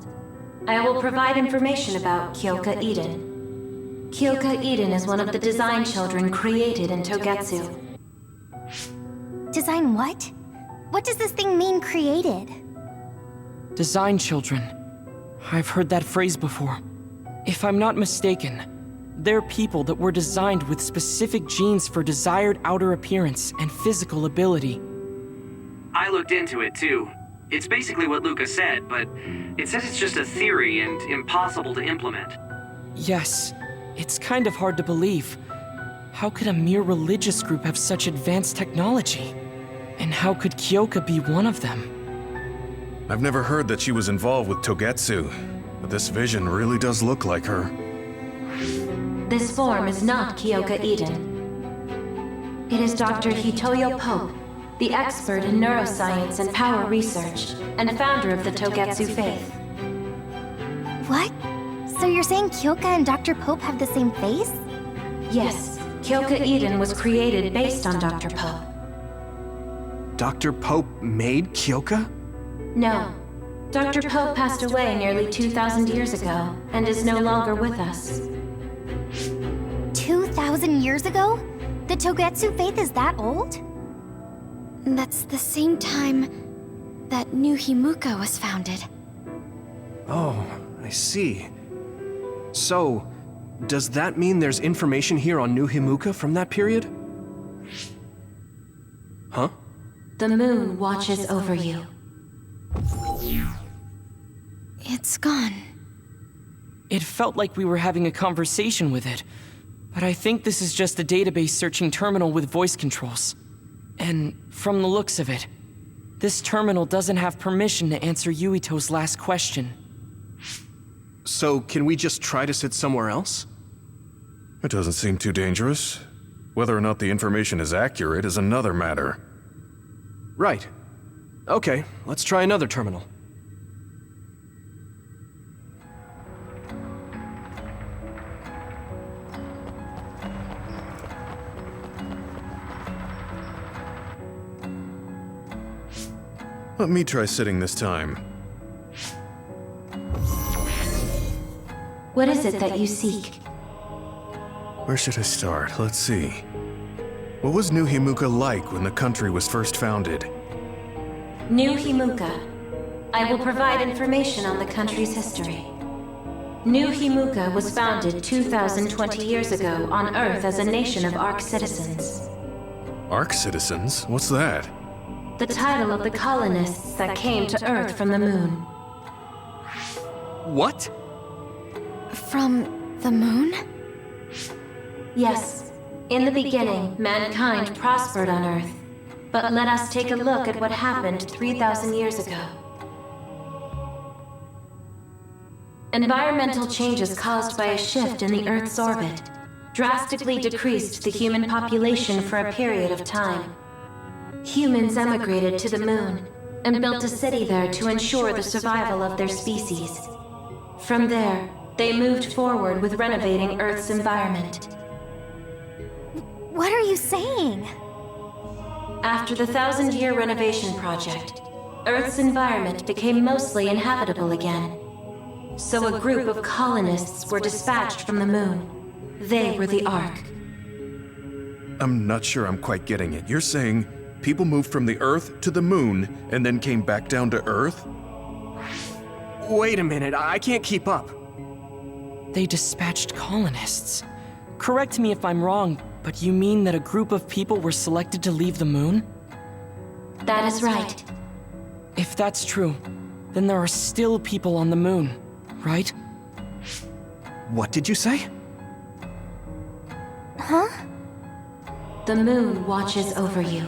I will provide information about Kyoka Eden. Kyoka Eden is one of the design children created in Togetsu. Design what? What does this thing mean, created? Design children. I've heard that phrase before. If I'm not mistaken, they're people that were designed with specific genes for desired outer appearance and physical ability. I looked into it too. It's basically what Luca said, but it says it's just a theory and impossible to implement. Yes, it's kind of hard to believe. How could a mere religious group have such advanced technology? And how could Kyoka be one of them? I've never heard that she was involved with Togetsu, but this vision really does look like her. This form is not Kyoka Eden. It is Dr. Hitoyo Pope, the expert in neuroscience and power research, and founder of the Togetsu faith. What? So you're saying Kyoka and Dr. Pope have the same face? Yes, Kyoka Eden was created based on Dr. Pope. Dr. Pope made Kyoka? No. Dr. Pope passed away nearly 2,000 years ago, and is no longer with us. 2,000 years ago? The Togetsu faith is that old? That's the same time that New Himuka was founded. Oh, I see. So, does that mean there's information here on New Himuka from that period? Huh? The moon watches over you. It's gone. It felt like we were having a conversation with it, but I think this is just a database searching terminal with voice controls. And from the looks of it, this terminal doesn't have permission to answer Yuito's last question. So, can we just try to sit somewhere else? It doesn't seem too dangerous. Whether or not the information is accurate is another matter. Right. Okay, let's try another terminal. Let me try sitting this time. What is it that you seek? Where should I start? Let's see. What was New Himuka like when the country was first founded? New Himuka. I will provide information on the country's history. New Himuka was founded 2,020 years ago on Earth as a nation of Ark citizens. Ark citizens? What's that? The title of the colonists that came to Earth from the moon. What? From the moon? Yes. In the beginning, mankind prospered on Earth. But let us take a look at what happened 3,000 years ago. Environmental changes caused by a shift in the Earth's orbit drastically decreased the human population for a period of time. Humans emigrated to the moon and built a city there to ensure the survival of their species. From there, they moved forward with renovating Earth's environment. What are you saying? After the 1,000-year renovation project, Earth's environment became mostly inhabitable again. So a group of colonists were dispatched from the moon. They were the Ark. I'm not sure I'm quite getting it. You're saying people moved from the Earth to the moon and then came back down to Earth? Wait a minute, I can't keep up. They dispatched colonists. Correct me if I'm wrong, but you mean that a group of people were selected to leave the moon? That is right. If that's true, then there are still people on the moon, right? What did you say? Huh? The moon watches over you.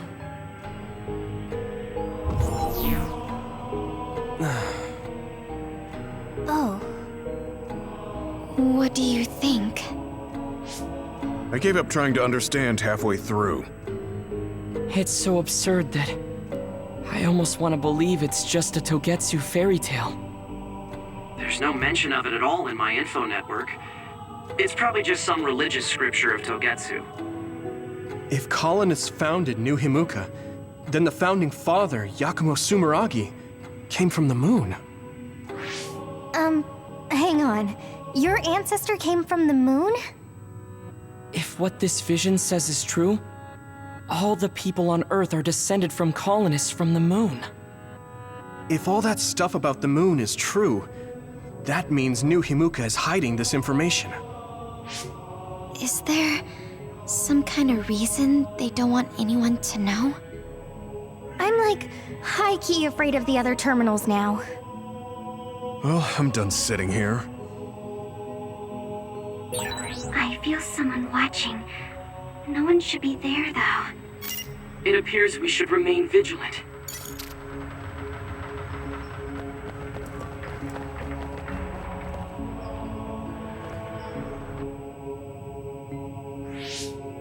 Oh. What do you think? I gave up trying to understand halfway through. It's so absurd that I almost want to believe it's just a Togetsu fairy tale. There's no mention of it at all in my info network. It's probably just some religious scripture of Togetsu. If colonists founded New Himuka, then the founding father, Yakumo Sumeragi, came from the moon. Hang on. Your ancestor came from the moon? If what this vision says is true, all the people on Earth are descended from colonists from the moon. If all that stuff about the moon is true, that means New Himuka is hiding this information. Is there some kind of reason they don't want anyone to know? I'm like high-key afraid of the other terminals now. Well, I'm done sitting here. I feel someone watching. No one should be there, though. It appears we should remain vigilant.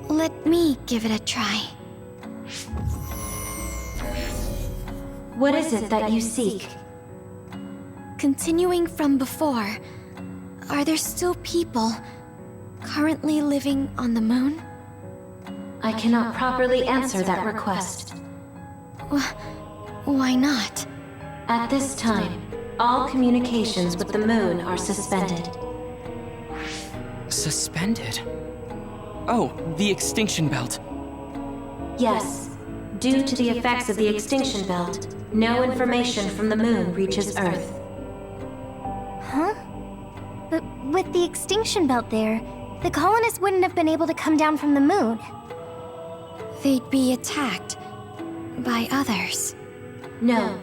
Let me give it a try. What is it that you seek? Continuing from before, are there still people currently living on the moon? I cannot properly answer that request. Why not? At this time, all communications with the moon are suspended. Suspended? Oh, the extinction belt. Yes, due to the effects of the extinction belt, no information from the moon reaches Earth. Huh? But with the extinction belt there, the colonists wouldn't have been able to come down from the moon. They'd be attacked by others. No.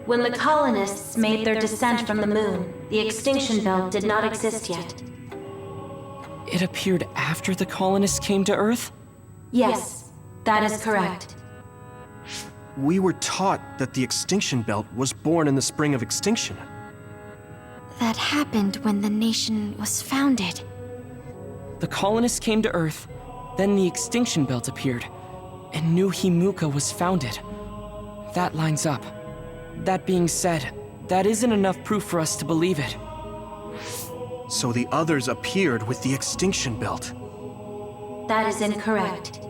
When the colonists made their descent from the moon, the extinction belt did not exist yet. It appeared after the colonists came to Earth? Yes, that is correct. We were taught that the extinction belt was born in the spring of extinction. That happened when the nation was founded. The colonists came to Earth, then the extinction belt appeared, and New Himuka was founded. That lines up. That being said, that isn't enough proof for us to believe it. So the others appeared with the extinction belt. That is incorrect.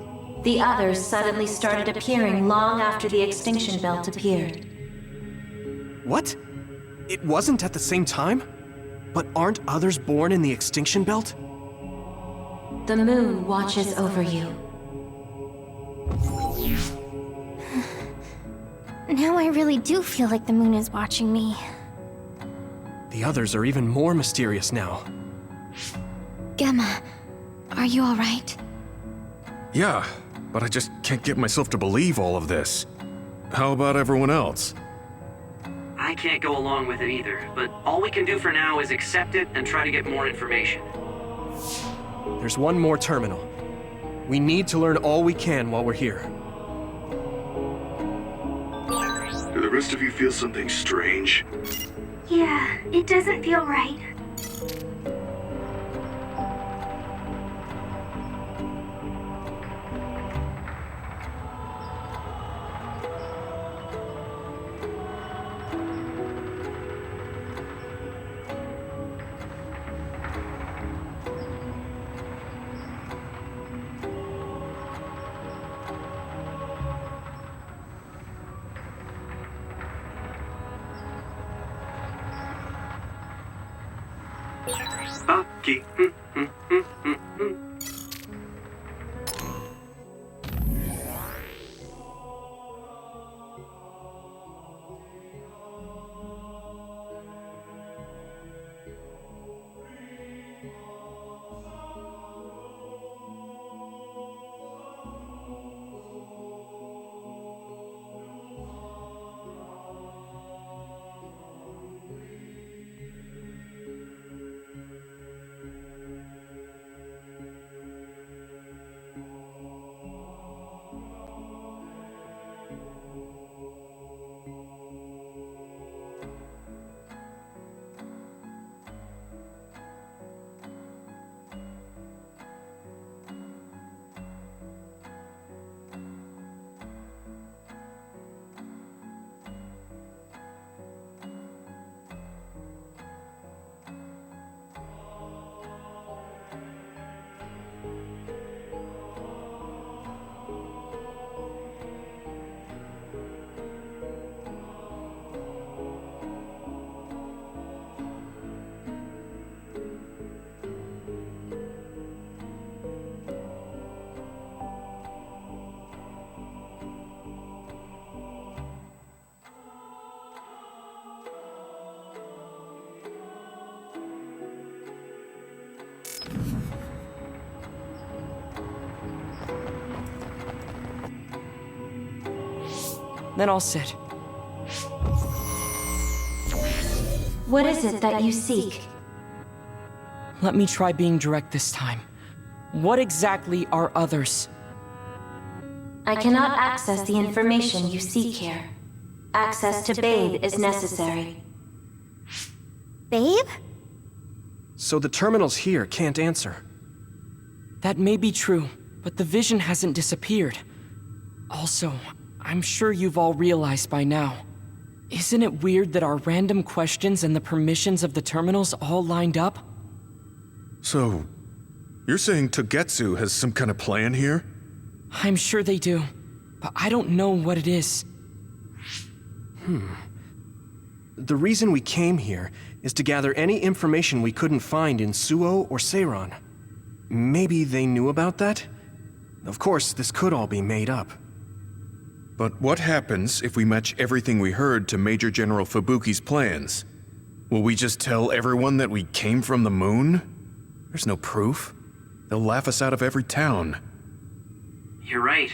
The others suddenly started appearing long after the extinction belt appeared. What? It wasn't at the same time? But aren't others born in the extinction belt? The moon watches over you. Now I really do feel like the moon is watching me. The others are even more mysterious now. Gemma, are you alright? Yeah, but I just can't get myself to believe all of this. How about everyone else? I can't go along with it either, but all we can do for now is accept it and try to get more information. There's one more terminal. We need to learn all we can while we're here. Do the rest of you feel something strange? Yeah, it doesn't feel right. Bucky. then I'll sit. What is it that you seek? Let me try being direct this time. What exactly are others? I cannot access the information you seek here. Access to Babe is necessary. Babe? So the terminals here can't answer. That may be true, but the vision hasn't disappeared. Also, I'm sure you've all realized by now. Isn't it weird that our random questions and the permissions of the terminals all lined up? So, you're saying Togetsu has some kind of plan here? I'm sure they do, but I don't know what it is. The reason we came here is to gather any information we couldn't find in Suo or Seiran. Maybe they knew about that? Of course, this could all be made up. But what happens if we match everything we heard to Major General Fubuki's plans? Will we just tell everyone that we came from the moon? There's no proof. They'll laugh us out of every town. You're right.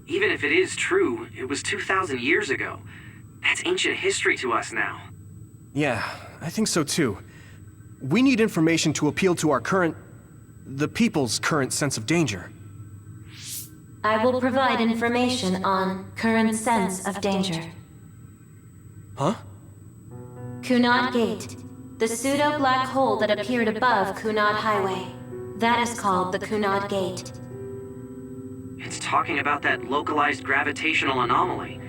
Even if it is true, it was 2,000 years ago. That's ancient history to us now. Yeah, I think so too. We need information to appeal to the people's current sense of danger. I will provide information on current sense of danger. Huh? Kunad Gate, the pseudo-black hole that appeared above Kunad Highway. That is called the Kunad Gate. It's talking about that localized gravitational anomaly.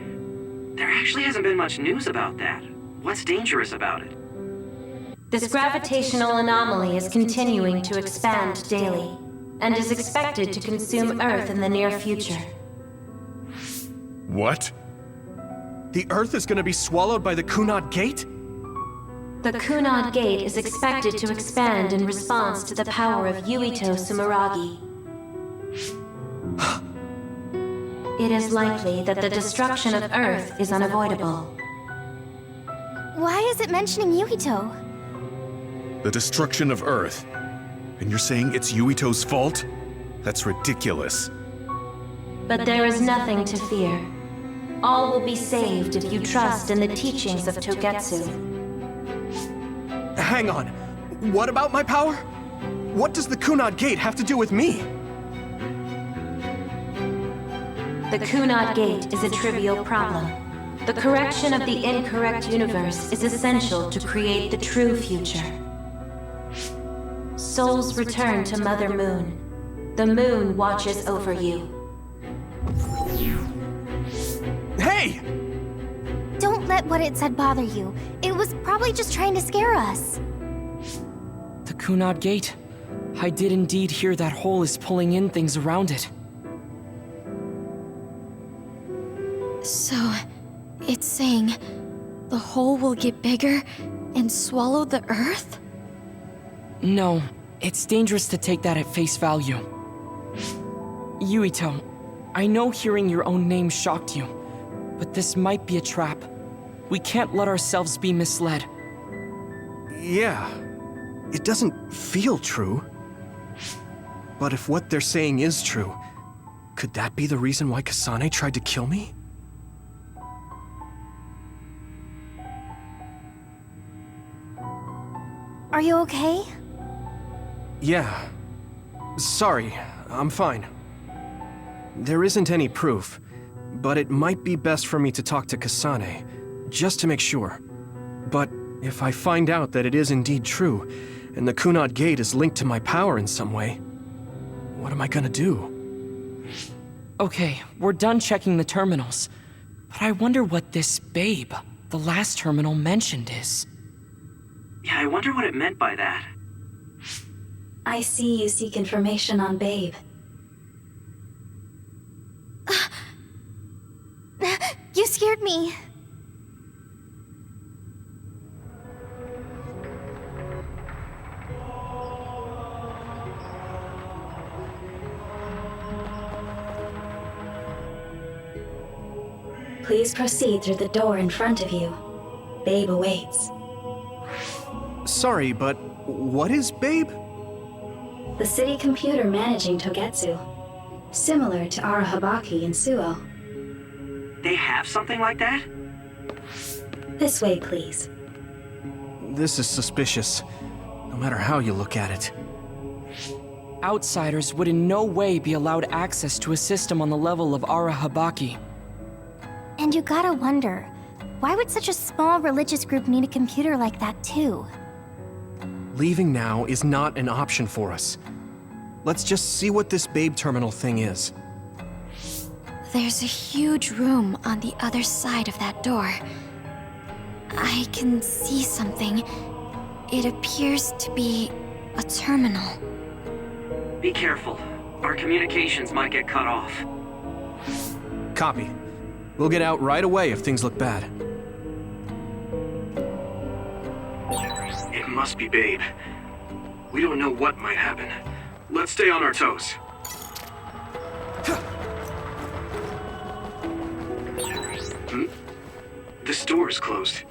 There actually hasn't been much news about that. What's dangerous about it? This gravitational anomaly is continuing to expand daily, and is expected to consume Earth in the near future. What? The Earth is gonna be swallowed by the Kunad Gate? The Kunad Gate is expected to expand in response to the power of Yuito Sumeragi. It is likely that the destruction of Earth is unavoidable. Why is it mentioning Yuito? The destruction of Earth. And you're saying it's Yuito's fault? That's ridiculous. But there is nothing to fear. All will be saved if you trust in the teachings of Togetsu. Hang on. What about my power? What does the Kunad Gate have to do with me? The Kunad Gate is a trivial problem. The correction of the incorrect universe is essential to create the true future. Souls return to Mother Moon. The moon watches over you. Hey! Don't let what it said bother you. It was probably just trying to scare us. The Kunad Gate. I did indeed hear that hole is pulling in things around it. So, it's saying the hole will get bigger and swallow the Earth? No, it's dangerous to take that at face value. Yuito, I know hearing your own name shocked you, but this might be a trap. We can't let ourselves be misled. Yeah. It doesn't feel true. But if what they're saying is true, could that be the reason why Kasane tried to kill me? Are you okay? Yeah. Sorry, I'm fine. There isn't any proof, but it might be best for me to talk to Kasane, just to make sure. But if I find out that it is indeed true, and the Kunad Gate is linked to my power in some way, what am I gonna do? Okay, we're done checking the terminals. But I wonder what this Babe, the last terminal mentioned, is. Yeah, I wonder what it meant by that. I see you seek information on Babe. You scared me. Please proceed through the door in front of you. Babe awaits. Sorry, but what is Babe? The city computer managing Togetsu. Similar to Arahabaki in Suo. They have something like that? This way, please. This is suspicious, no matter how you look at it. Outsiders would in no way be allowed access to a system on the level of Arahabaki. And you gotta wonder, why would such a small religious group need a computer like that too? Leaving now is not an option for us. Let's just see what this Babe Terminal thing is. There's a huge room on the other side of that door. I can see something. It appears to be a terminal. Be careful. Our communications might get cut off. Copy. We'll get out right away if things look bad. It must be Babe. We don't know what might happen. Let's stay on our toes. This door is closed.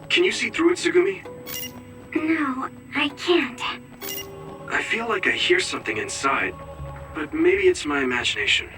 Can you see through it, Tsugumi? No, I can't. I feel like I hear something inside, but maybe it's my imagination.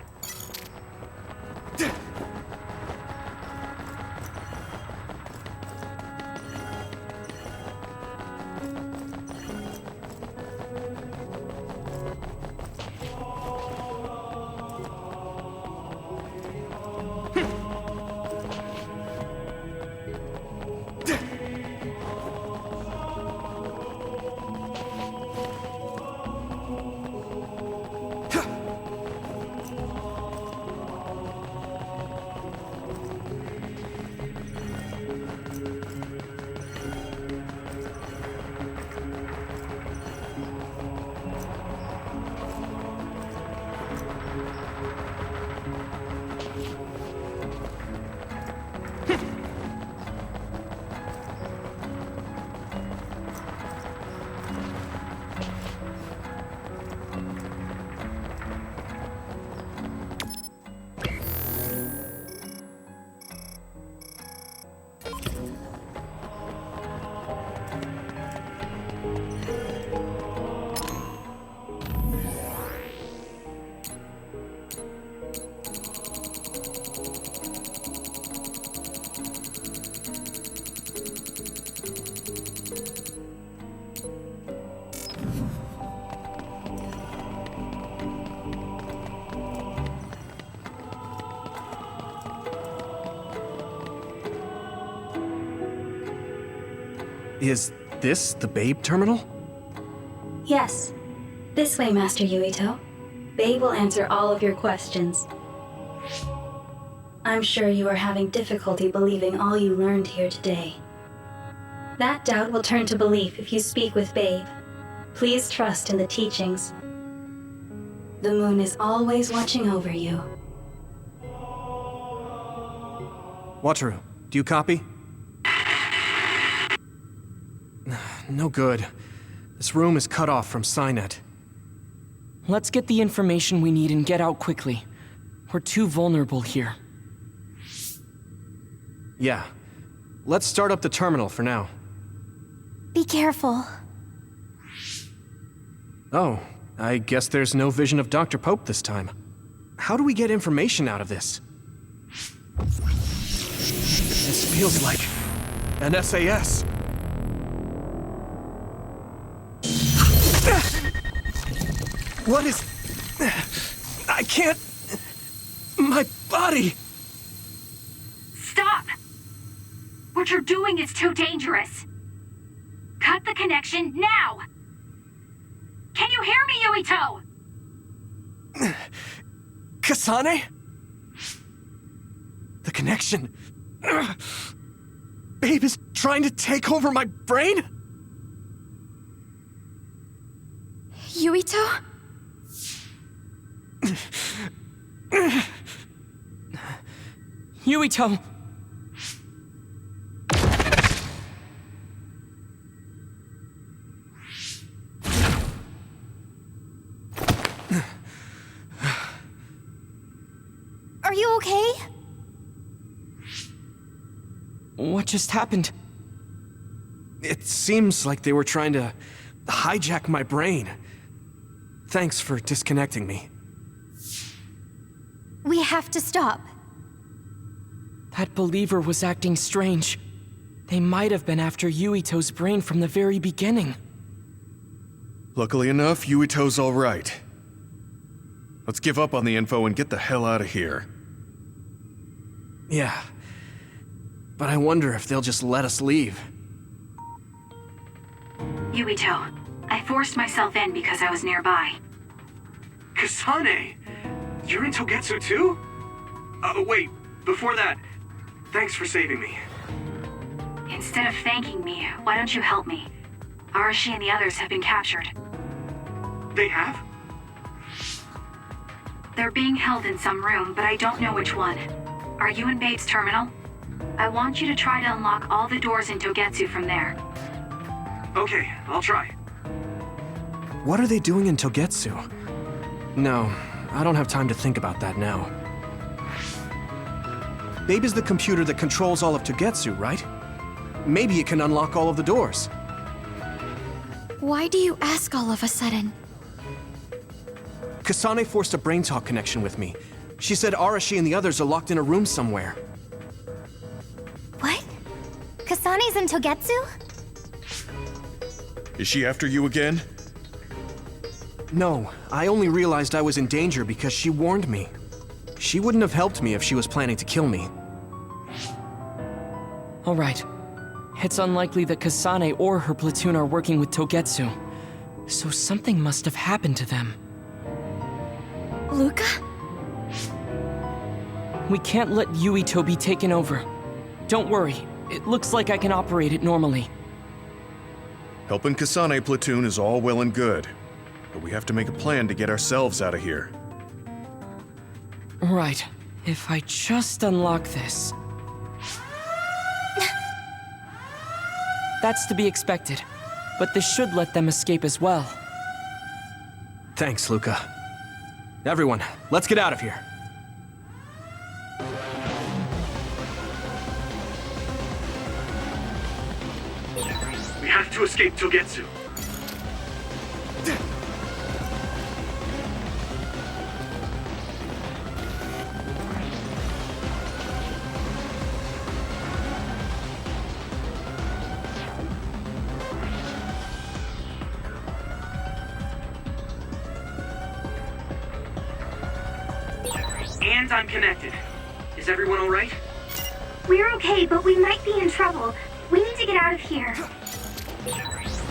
Is this the Babe Terminal? Yes. This way, Master Yuito. Babe will answer all of your questions. I'm sure you are having difficulty believing all you learned here today. That doubt will turn to belief if you speak with Babe. Please trust in the teachings. The moon is always watching over you. Wataru, do you copy? No good. This room is cut off from Cynet. Let's get the information we need and get out quickly. We're too vulnerable here. Yeah. Let's start up the terminal for now. Be careful. Oh, I guess there's no vision of Dr. Pope this time. How do we get information out of this? This feels like an SAS. What is... I can't... My body... Stop! What you're doing is too dangerous. Cut the connection now! Can you hear me, Yuito? Kasane? The connection... Babe is trying to take over my brain? Yuito? Yuito! Are you okay? What just happened? It seems like they were trying to hijack my brain. Thanks for disconnecting me. We have to stop. That believer was acting strange. They might have been after Yuito's brain from the very beginning. Luckily enough, Yuito's all right. Let's give up on the info and get the hell out of here. Yeah. But I wonder if they'll just let us leave. Yuito, I forced myself in because I was nearby. Kasane! You're in Togetsu too? Wait, before that, thanks for saving me. Instead of thanking me, why don't you help me? Arashi and the others have been captured. They have? They're being held in some room, but I don't know which one. Are you in Babe's terminal? I want you to try to unlock all the doors in Togetsu from there. Okay, I'll try. What are they doing in Togetsu? No, I don't have time to think about that now. Babe is the computer that controls all of Togetsu, right? Maybe it can unlock all of the doors. Why do you ask all of a sudden? Kasane forced a brain talk connection with me. She said Arashi and the others are locked in a room somewhere. What? Kasane's in Togetsu? Is she after you again? No, I only realized I was in danger because she warned me. She wouldn't have helped me if she was planning to kill me. All right. It's unlikely that Kasane or her platoon are working with Togetsu. So something must have happened to them. Luca? We can't let Yuito be taken over. Don't worry. It looks like I can operate it normally. Helping Kasane platoon is all well and good, but we have to make a plan to get ourselves out of here. Right. If I just unlock this... That's to be expected, but this should let them escape as well. Thanks, Luca. Everyone, let's get out of here. We have to escape Togetsu. And I'm connected. Is everyone all right? We're okay, but we might be in trouble. We need to get out of here.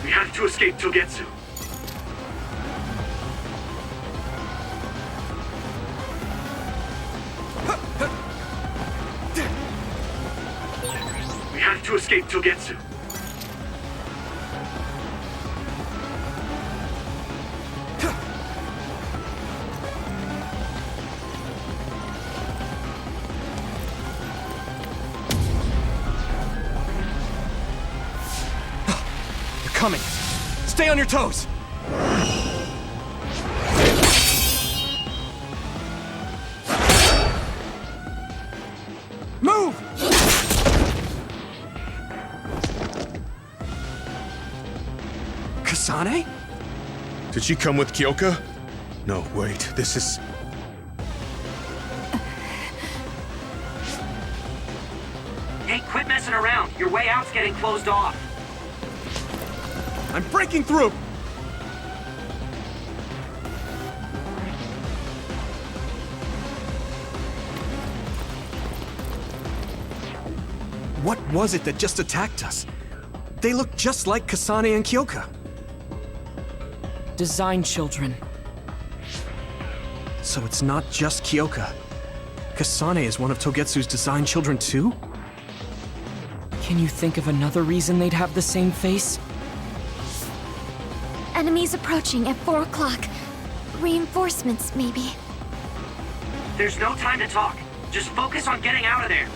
We have to escape Togetsu. We have to escape Togetsu. Coming. Stay on your toes! Move! Kasane? Did she come with Kyoka? No, wait, this is... Hey, quit messing around. Your way out's getting closed off. I'm breaking through! What was it that just attacked us? They look just like Kasane and Kyoka. Design children. So it's not just Kyoka. Kasane is one of Togetsu's design children too? Can you think of another reason they'd have the same face? Enemies approaching at 4 o'clock. Reinforcements, maybe. There's no time to talk. Just focus on getting out of there.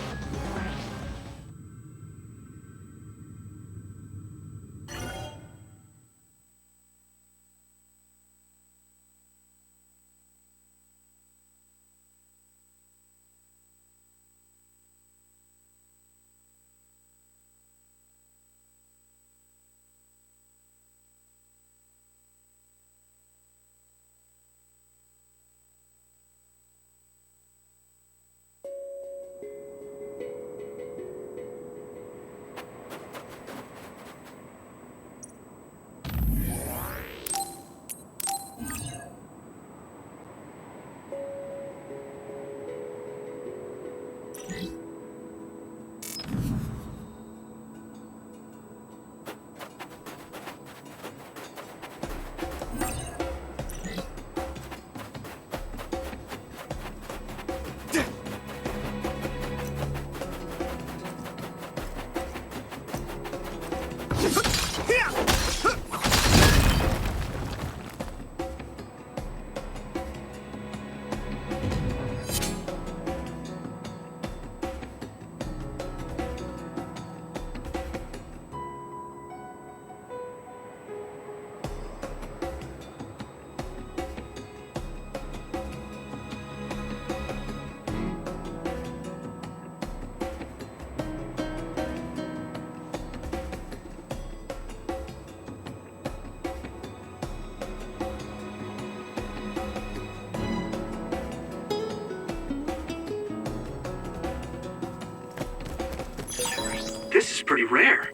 This is pretty rare.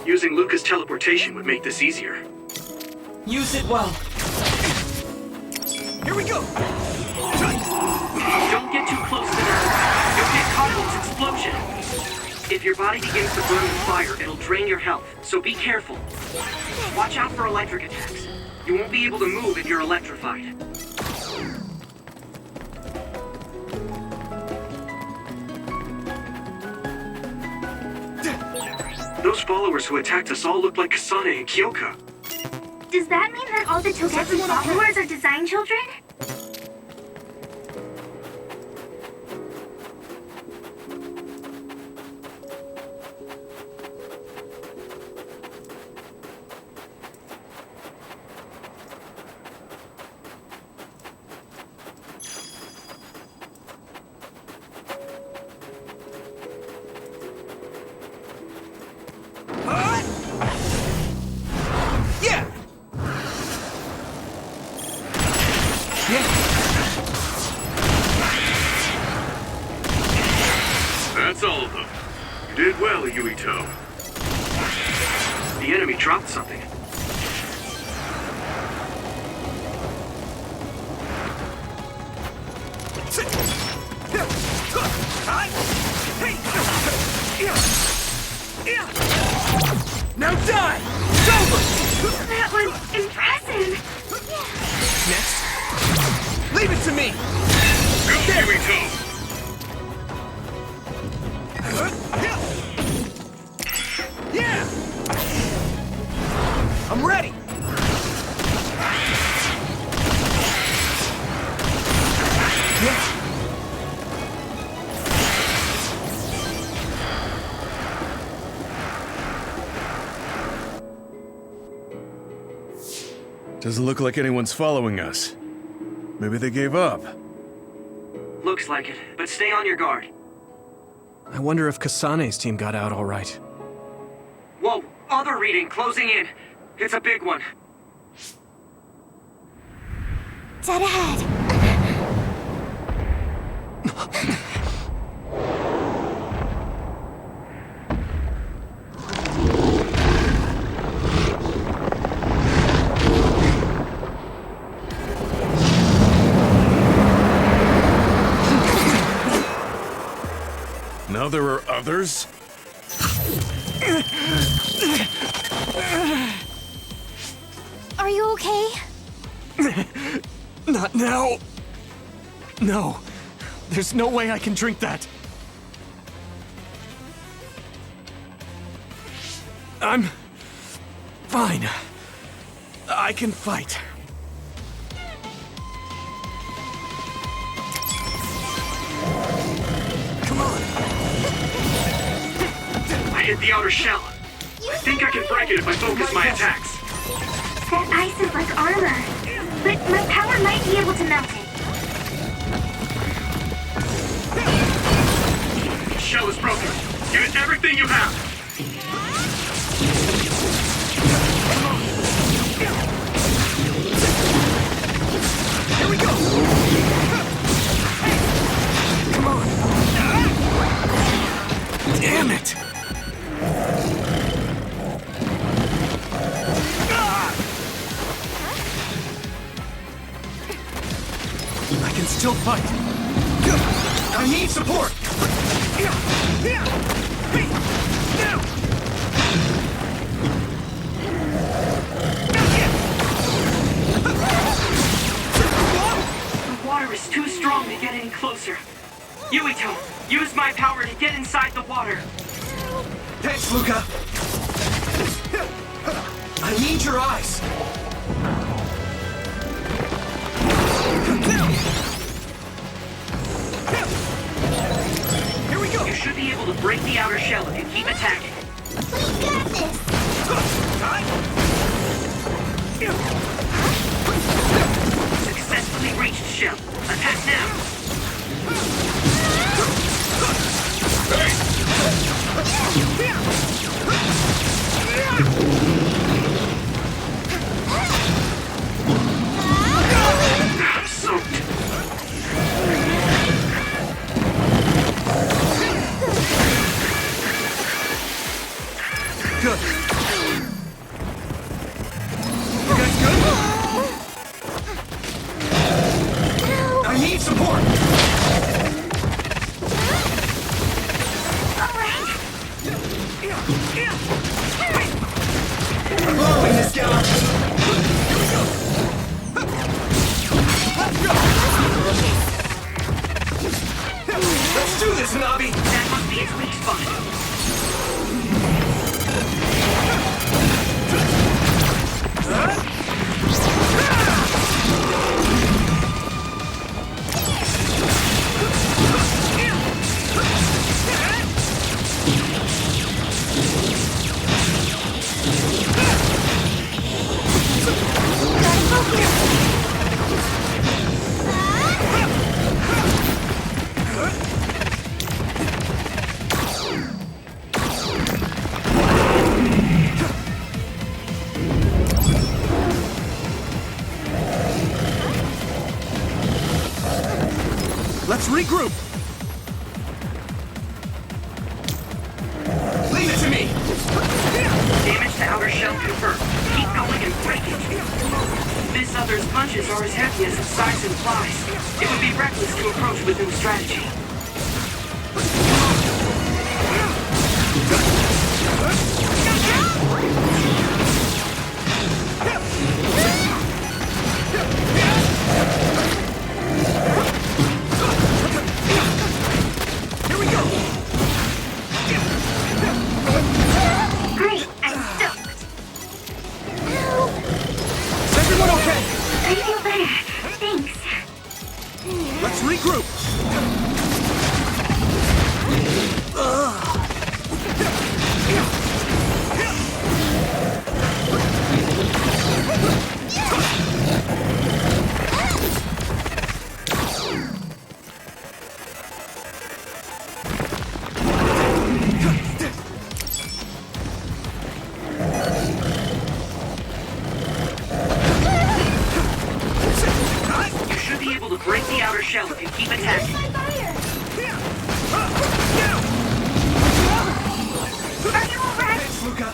Using Luca's teleportation would make this easier. Use it well. Here we go! Don't get too close to that. You'll get caught in its explosion. If your body begins to burn with fire, it'll drain your health, so be careful. Watch out for electric attacks. You won't be able to move if you're electrified. Those followers who attacked us all look like Kasane and Kyoka. Does that mean that all the Togetsu followers are design children? That's all of them. You did well, Yuito. The enemy dropped something. Now die! It's over! That was impressive! Next. Leave it to me! Go, Yuito! Yeah! I'm ready! Doesn't look like anyone's following us. Maybe they gave up. Looks like it, but stay on your guard. I wonder if Kasane's team got out all right. Whoa, other reading closing in. It's a big one. Dead ahead. Now there are others? Are you okay? Not now. No. There's no way I can drink that. I'm fine. I can fight. Come on. I hit the outer shell. I think I can break it if I focus my attacks. That ice is like armor. But my power might be able to melt it. The shell is broken. Give it everything you have. Here we go! Come on! Damn it! fight. I need support! The water is too strong to get any closer. Yuito, use my power to get inside the water. Thanks, Luca! I need your eyes! Here we go! You should be able to break the outer shell if you keep attacking. We got this! Successfully reached shell. Attack now. I'm soaked. Good. You guys good? I need support! I'm blowing this guy! Here we go! Let's go! Let's do this, Nabi! That must be its weak spot. Let's regroup! Leave it to me! Damage to outer shell confirmed. Keep going and break it. This other's punches are as heavy as its size implies. It would be reckless to approach with new strategy. Here we go! Great, I'm stuck. Is everyone okay? I feel better. Thanks. Let's regroup! You should be able to break the outer shell if you keep attacking. Are you alright? Thanks, Luca!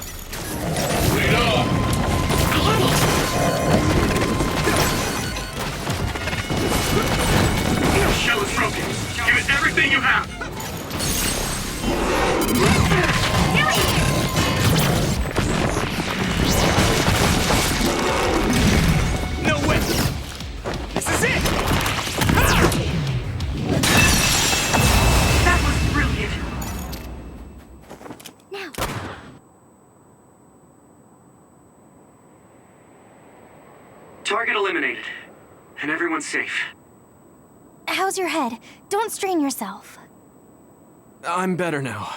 The shell is broken. Give it everything you have. No way! This is it! That was brilliant. Now, Target eliminated. And everyone's safe. how's your head? Don't strain yourself. I'm better now.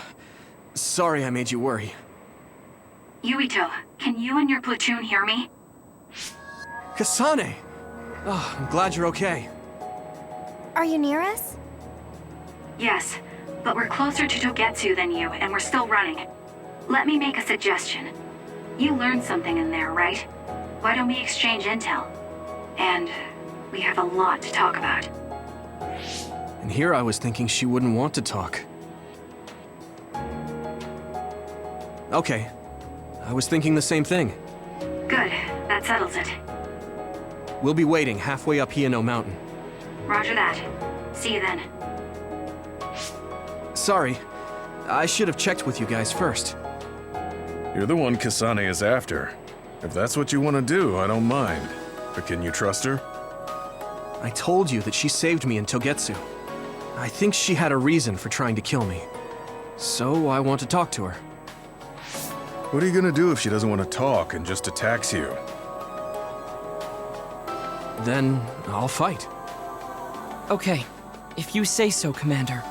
Sorry I made you worry. Yuito, can you and your platoon hear me? Kasane! Oh, I'm glad you're okay. Are you near us? Yes, but we're closer to Togetsu than you, and we're still running. Let me make a suggestion. You learned something in there, right? Why don't we exchange intel? And we have a lot to talk about. And here I was thinking she wouldn't want to talk. Okay. I was thinking the same thing. Good, that settles it. We'll be waiting halfway up Hiyano Mountain. Roger that. See you then. Sorry. I should have checked with you guys first. You're the one Kasane is after. If that's what you want to do, I don't mind. But can you trust her? I told you that she saved me in Togetsu. I think she had a reason for trying to kill me. So I want to talk to her. What are you gonna do if she doesn't want to talk and just attacks you? Then I'll fight. Okay, if you say so, Commander.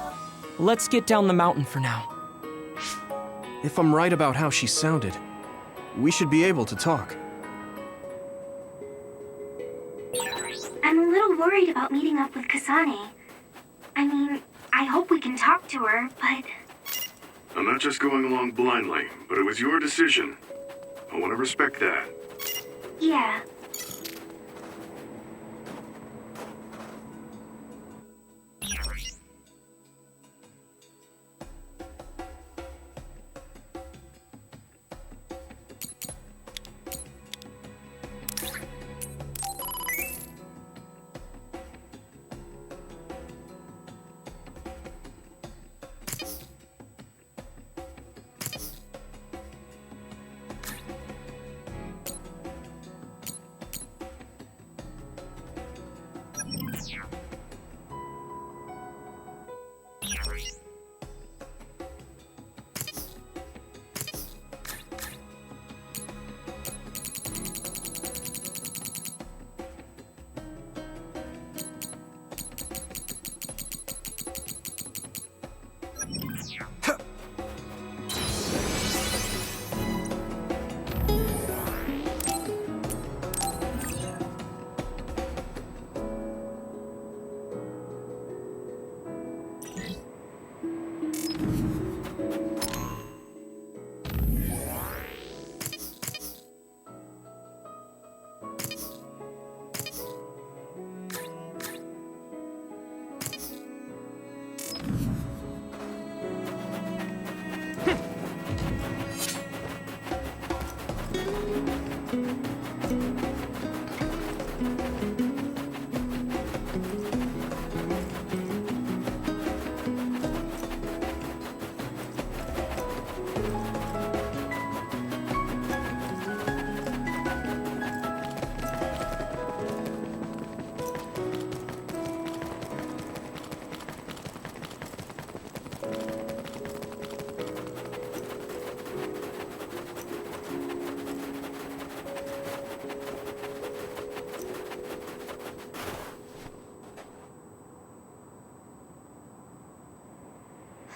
Let's get down the mountain for now. If I'm right about how she sounded, we should be able to talk. I'm a little worried about meeting up with Kasane. I mean, I hope we can talk to her, but... I'm not just going along blindly, but it was your decision. I want to respect that. Yeah.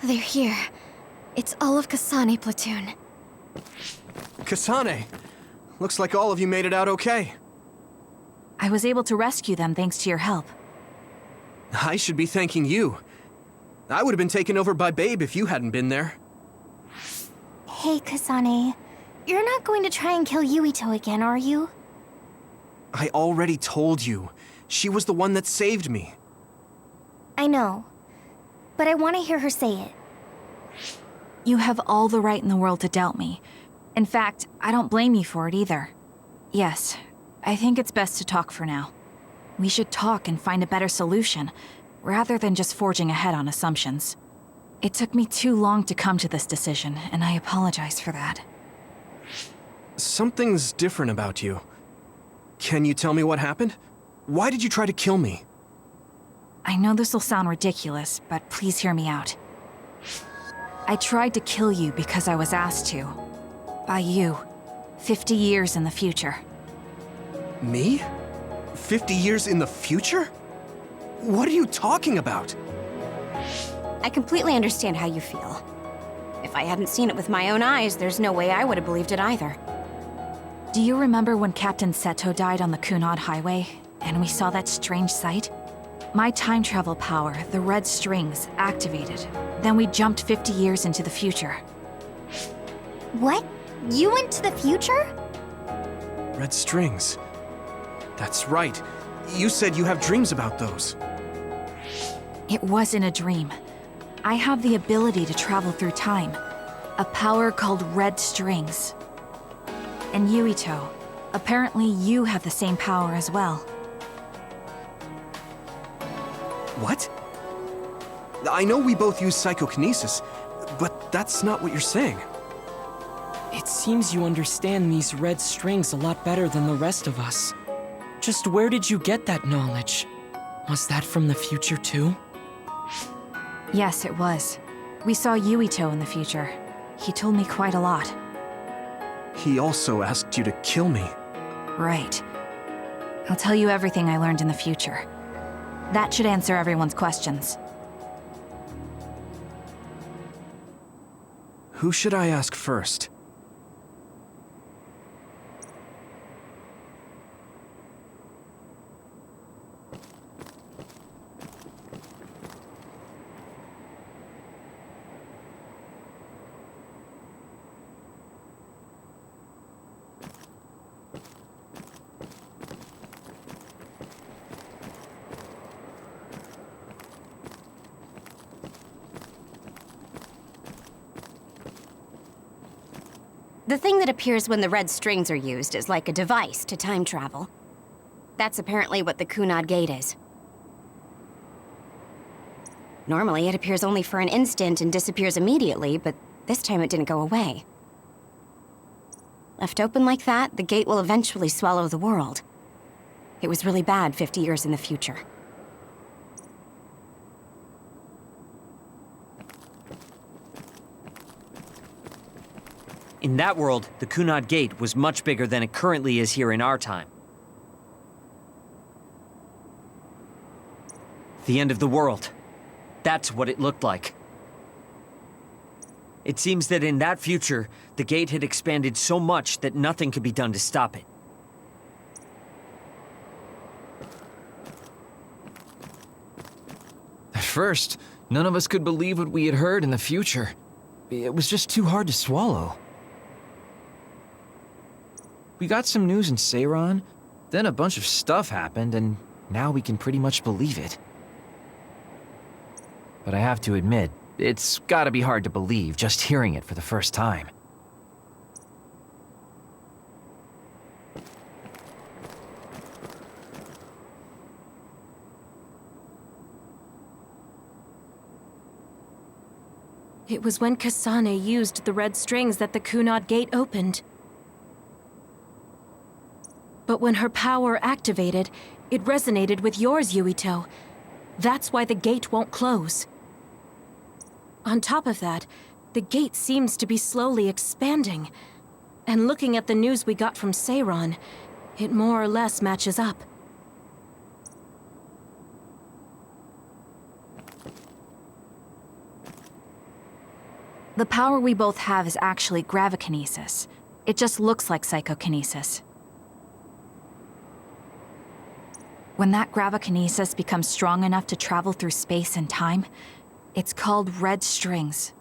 They're here. It's all of Kasane platoon. Kasane! Looks like all of you made it out okay. I was able to rescue them thanks to your help. I should be thanking you. I would have been taken over by Babe if you hadn't been there. Hey, Kasane. You're not going to try and kill Yuito again, are you? I already told you. She was the one that saved me. I know. But I want to hear her say it. You have all the right in the world to doubt me. In fact, I don't blame you for it either. Yes, I think it's best to talk for now. We should talk and find a better solution, rather than just forging ahead on assumptions. It took me too long to come to this decision, and I apologize for that. Something's different about you. Can you tell me what happened? Why did you try to kill me? I know this will sound ridiculous, but please hear me out. I tried to kill you because I was asked to. By you. 50 years in the future. Me? 50 years in the future? What are you talking about? I completely understand how you feel. If I hadn't seen it with my own eyes, there's no way I would have believed it either. Do you remember when Captain Seto died on the Kunad Highway, and we saw that strange sight? My time travel power, the red strings, activated. Then we jumped 50 years into the future. What? You went to the future? Red strings. That's right. You said you have dreams about those. It wasn't a dream. I have the ability to travel through time. A power called red strings. And Yuito, apparently you have the same power as well. What? I know we both use psychokinesis, but that's not what you're saying. It seems you understand these red strings a lot better than the rest of us. Just where did you get that knowledge? Was that from the future too? Yes, it was. We saw Yuito in the future. He told me quite a lot. He also asked you to kill me. Right. I'll tell you everything I learned in the future. That should answer everyone's questions. Who should I ask first? The thing that appears when the red strings are used is like a device to time travel. That's apparently what the Kunad Gate is. Normally, it appears only for an instant and disappears immediately, but this time it didn't go away. Left open like that, the gate will eventually swallow the world. It was really bad 50 years in the future. In that world, the Kunad Gate was much bigger than it currently is here in our time. The end of the world. That's what it looked like. It seems that in that future, the gate had expanded so much that nothing could be done to stop it. At first, none of us could believe what we had heard in the future. It was just too hard to swallow. We got some news in Seiran, then a bunch of stuff happened, and now we can pretty much believe it. But I have to admit, it's gotta be hard to believe just hearing it for the first time. It was when Kasane used the red strings that the Kunad Gate opened. But when her power activated, it resonated with yours, Yuito. That's why the gate won't close. On top of that, the gate seems to be slowly expanding. And looking at the news we got from Seiran, it more or less matches up. The power we both have is actually gravikinesis. It just looks like psychokinesis. When that gravikinesis becomes strong enough to travel through space and time, it's called red strings.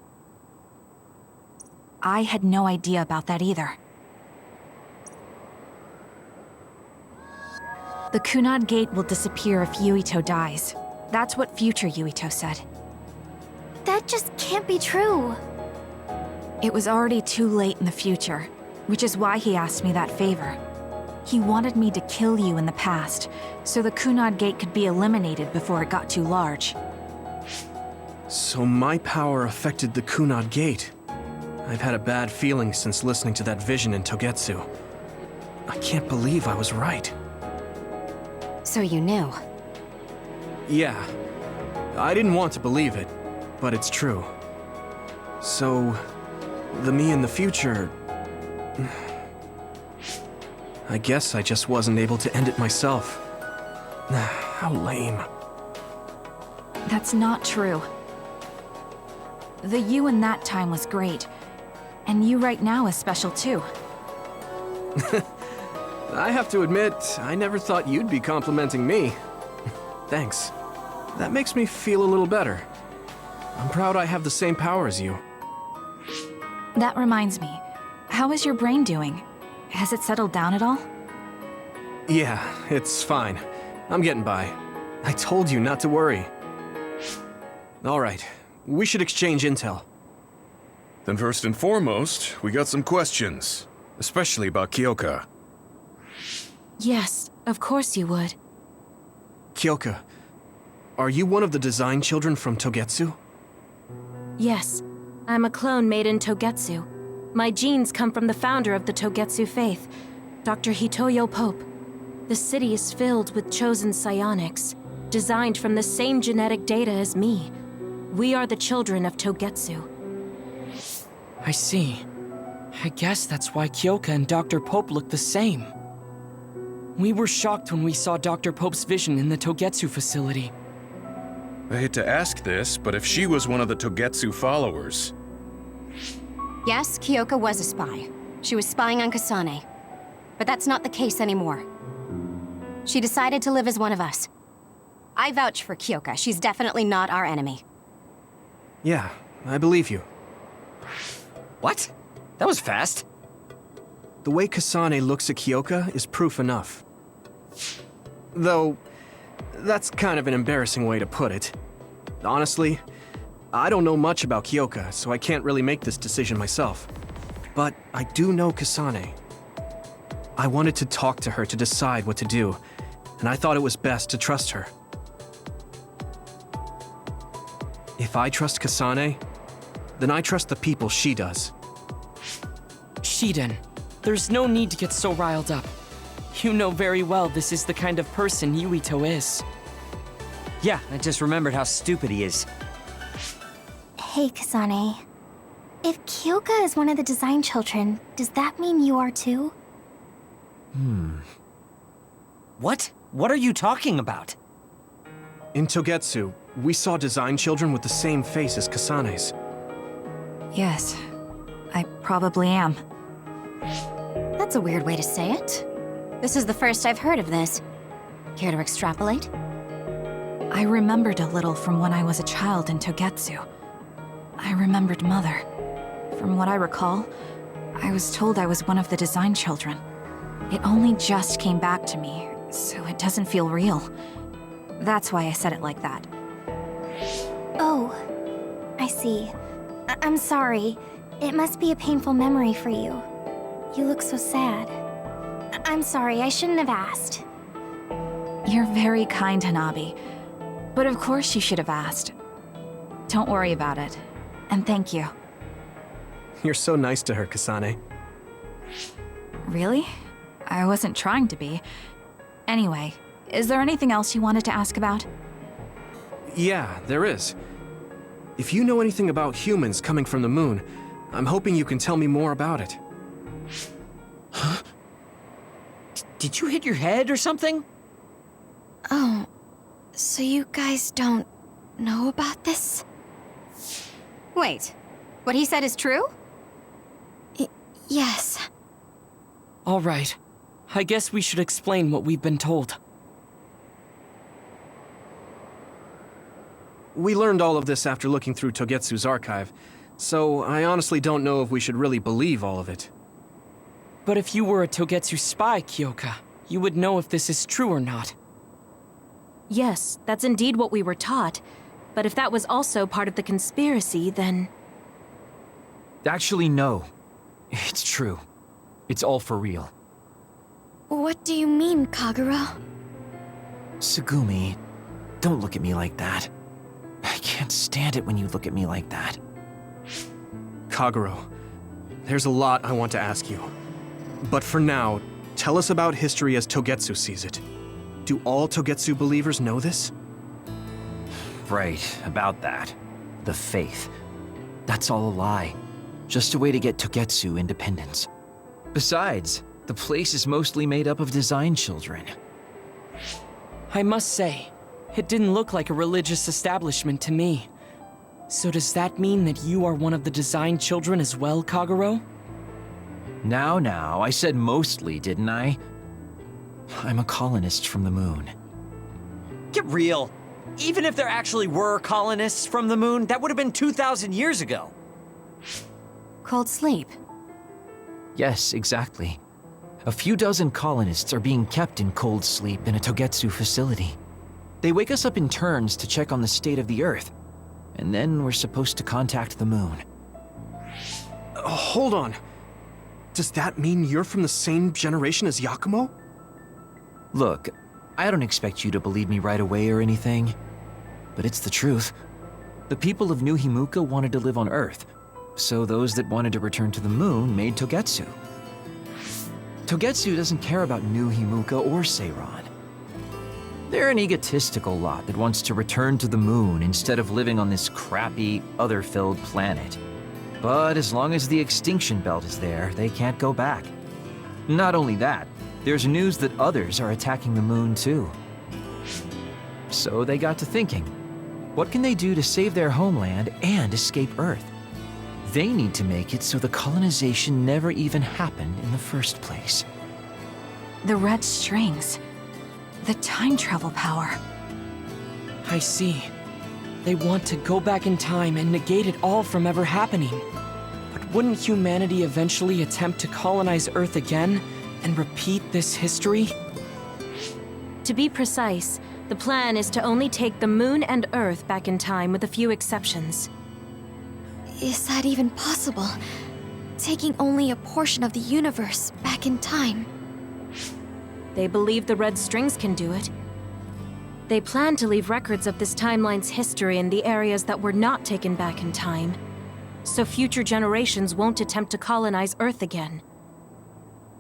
I had no idea about that either. The Kunad Gate will disappear if Yuito dies. That's what future Yuito said. That just can't be true. It was already too late in the future, which is why he asked me that favor. He wanted me to kill you in the past, so the Kunad Gate could be eliminated before it got too large. So my power affected the Kunad Gate. I've had a bad feeling since listening to that vision in Togetsu. I can't believe I was right. So you knew? Yeah. I didn't want to believe it, but it's true. So, the me in the future... I guess I just wasn't able to end it myself. How lame. That's not true. The you in that time was great, and you right now is special too. I have to admit, I never thought you'd be complimenting me. Thanks. That makes me feel a little better. I'm proud I have the same power as you. That reminds me, how is your brain doing? Has it settled down at all? Yeah, it's fine. I'm getting by. I told you not to worry. All right, we should exchange intel. Then first and foremost, we got some questions. Especially about Kyoka. Yes, of course you would. Kyoka, Are you one of the design children from Togetsu? Yes, I'm a clone made in Togetsu. My genes come from the founder of the Togetsu faith, Dr. Hitoyo Pope. The city is filled with chosen psionics, designed from the same genetic data as me. We are the children of Togetsu. I see. I guess that's why Kyoka and Dr. Pope look the same. We were shocked when we saw Dr. Pope's vision in the Togetsu facility. I hate to ask this, but if she was one of the Togetsu followers... Yes, Kyoka was a spy. She was spying on Kasane. But that's not the case anymore. She decided to live as one of us. I vouch for Kyoka. She's definitely not our enemy. Yeah, I believe you. What? That was fast. The way Kasane looks at Kyoka is proof enough. Though, that's kind of an embarrassing way to put it. Honestly, I don't know much about Kyoka, so I can't really make this decision myself. But I do know Kasane. I wanted to talk to her to decide what to do, and I thought it was best to trust her. If I trust Kasane, then I trust the people she does. Shiden, there's no need to get so riled up. You know very well this is the kind of person Yuito is. Yeah, I just remembered how stupid he is. Hey, Kasane. If Kyoka is one of the design children, does that mean you are too? What? What are you talking about? In Togetsu, we saw design children with the same face as Kasane's. Yes, I probably am. That's a weird way to say it. This is the first I've heard of this. Care to extrapolate? I remembered a little from when I was a child in Togetsu. I remembered Mother. From what I recall, I was told I was one of the design children. It only just came back to me, so it doesn't feel real. That's why I said it like that. Oh, I see. I'm sorry. It must be a painful memory for you. You look so sad. I'm sorry, I shouldn't have asked. You're very kind, Hanabi. But of course you should have asked. Don't worry about it. And thank you. You're so nice to her, Kasane. Really? I wasn't trying to be. Anyway, is there anything else you wanted to ask about? Yeah, there is. If you know anything about humans coming from the moon, I'm hoping you can tell me more about it. Huh? Did you hit your head or something? Oh, so you guys don't know about this? Wait, what he said is true? Yes. All right. I guess we should explain what we've been told. We learned all of this after looking through Togetsu's archive, so I honestly don't know if we should really believe all of it. But if you were a Togetsu spy, Kyoka, you would know if this is true or not. Yes, that's indeed what we were taught. But if that was also part of the conspiracy, then... Actually, no. It's true. It's all for real. What do you mean, Kagura? Tsugumi, don't look at me like that. I can't stand it when you look at me like that. Kaguro, there's a lot I want to ask you. But for now, tell us about history as Togetsu sees it. Do all Togetsu believers know this? Right, about that. The faith. That's all a lie. Just a way to get Togetsu independence. Besides, the place is mostly made up of design children. I must say, it didn't look like a religious establishment to me. So does that mean that you are one of the design children as well, Kaguro? Now, I said mostly, didn't I? I'm a colonist from the moon. Get real. Even if there actually were colonists from the moon, that would have been 2,000 years ago. Cold sleep. Yes, exactly. A few dozen colonists are being kept in cold sleep in a Togetsu facility. They wake us up in turns to check on the state of the Earth, and then we're supposed to contact the moon. Hold on. Does that mean you're from the same generation as Yakumo? Look, I don't expect you to believe me right away or anything, but it's the truth. The people of New Himuka wanted to live on Earth, so those that wanted to return to the moon made Togetsu. Togetsu doesn't care about New Himuka or Seiran. They're an egotistical lot that wants to return to the moon instead of living on this crappy, other-filled planet. But as long as the extinction belt is there, they can't go back. Not only that, there's news that others are attacking the moon too. So they got to thinking, what can they do to save their homeland and escape Earth? They need to make it so the colonization never even happened in the first place. The red strings. The time travel power. I see. They want to go back in time and negate it all from ever happening. But wouldn't humanity eventually attempt to colonize Earth again and repeat this history? To be precise, the plan is to only take the moon and Earth back in time with a few exceptions. Is that even possible? Taking only a portion of the universe back in time? They believe the red strings can do it. They plan to leave records of this timeline's history in the areas that were not taken back in time, so future generations won't attempt to colonize Earth again.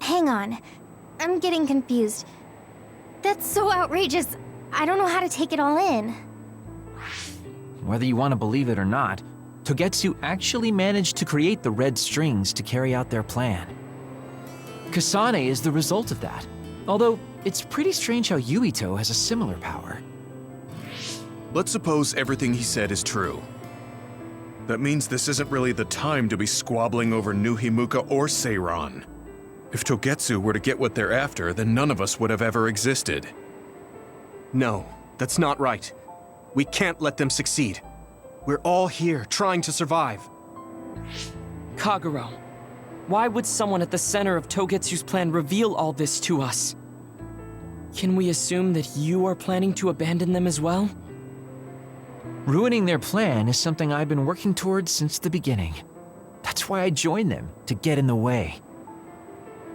Hang on. I'm getting confused. That's so outrageous. I don't know how to take it all in. Whether you want to believe it or not, Togetsu actually managed to create the red strings to carry out their plan. Kasane is the result of that, although it's pretty strange how Yuito has a similar power. Let's suppose everything he said is true. That means this isn't really the time to be squabbling over New Himuka or Seiran. If Togetsu were to get what they're after, then none of us would have ever existed. No, that's not right. We can't let them succeed. We're all here, trying to survive. Kagero, why would someone at the center of Togetsu's plan reveal all this to us? Can we assume that you are planning to abandon them as well? Ruining their plan is something I've been working towards since the beginning. That's why I joined them, to get in the way.